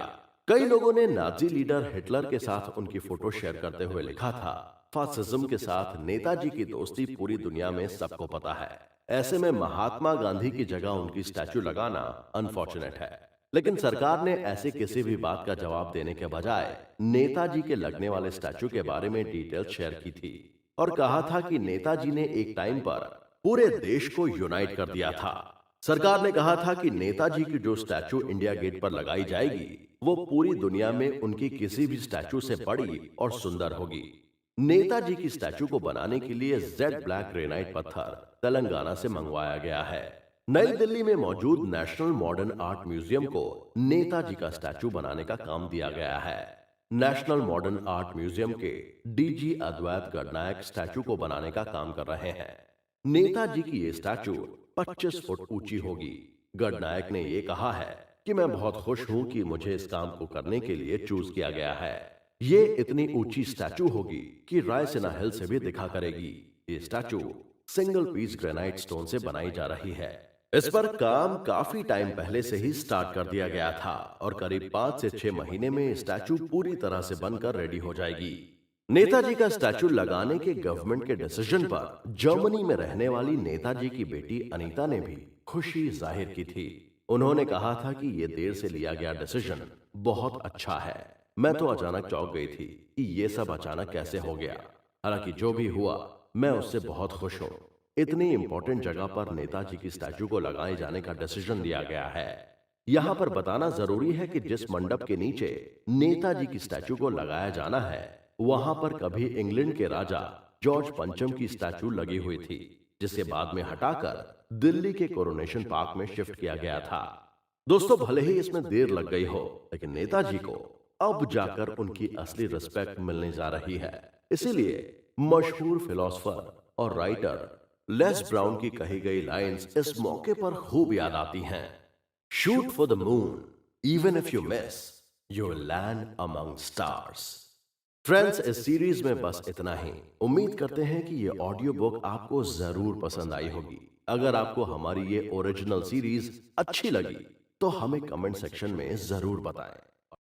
[SPEAKER 1] कई लोगों ने नाजी लीडर हिटलर के साथ उनकी फोटो शेयर करते हुए लिखा था, फासिज्म के साथ नेताजी की दोस्ती पूरी दुनिया में सबको पता है। ऐसे में महात्मा गांधी की जगह उनकी स्टैचू लगाना अनफॉर्चुनेट है। लेकिन सरकार ने ऐसे किसी भी बात का जवाब देने के बजाय नेताजी के लगने वाले स्टैचू के बारे में डिटेल शेयर की थी और कहा था कि नेताजी ने एक टाइम पर पूरे देश को यूनाइट कर दिया था। सरकार ने कहा था कि नेताजी की जो स्टैचू इंडिया गेट पर लगाई जाएगी वो पूरी दुनिया में उनकी किसी भी स्टैचू से बड़ी और सुंदर होगी। नेताजी की स्टैचू को बनाने के लिए जेड ब्लैक ग्रेनाइट पत्थर तेलंगाना से मंगवाया गया है। नई दिल्ली में मौजूद नेशनल मॉडर्न आर्ट म्यूजियम को नेताजी का स्टैचू बनाने का काम दिया गया है। नेशनल मॉडर्न आर्ट म्यूजियम के डीजी अद्वैत गडनायक स्टैचू को बनाने का काम कर रहे हैं। नेताजी की ये स्टैचू 25 फुट ऊंची होगी। गडनायक ने ये कहा है कि मैं बहुत खुश हूं कि मुझे इस काम को करने के लिए चूज किया गया है। ये इतनी ऊंची स्टैचू होगी कि रायसीना हिल से भी दिखा करेगी। ये statue single piece granite stone से बनाई जा रही है। इस पर काम काफी टाइम पहले से ही स्टार्ट कर दिया गया था और करीब 5 से 6 महीने में स्टैचू पूरी तरह से बनकर रेडी हो जाएगी। नेताजी का स्टैचू लगाने के गवर्नमेंट के डिसीजन पर जर्मनी में रहने वाली नेताजी की बेटी अनीता ने भी खुशी जाहिर की थी। उन्होंने कहा था कि ये देर से लिया गया डिसीजन बहुत अच्छा है। मैं तो अचानक चौंक गई थी कि ये सब अचानक कैसे हो गया। हालांकि जो भी हुआ मैं उससे बहुत खुश हूँ। इतनी इंपॉर्टेंट जगह पर नेताजी की स्टैचू को लगाए जाने का डिसीजन लिया गया है। यहाँ पर बताना जरूरी है कि जिस मंडप के नीचे नेताजी की स्टैचू को लगाया जाना है वहां पर कभी इंग्लैंड के राजा जॉर्ज पंचम की स्टैचू लगी हुई थी, जिसे बाद में हटाकर दिल्ली के कोरोनेशन पार्क में शिफ्ट किया गया था। दोस्तों, भले ही इसमें देर लग गई हो, लेकिन नेताजी को अब जाकर उनकी असली रिस्पेक्ट मिलने जा रही है। इसीलिए मशहूर फिलोसोफर और राइटर लेस ब्राउन की कही गई लाइंस इस मौके पर खूब याद आती हैं। Shoot for the moon, even if you miss, you will land among stars. Friends, इस सीरीज में बस इतना ही। उम्मीद करते हैं कि ये ऑडियो बुक आपको जरूर पसंद आई होगी। अगर आपको हमारी ये ओरिजिनल सीरीज अच्छी लगी तो हमें कमेंट सेक्शन में जरूर बताएं।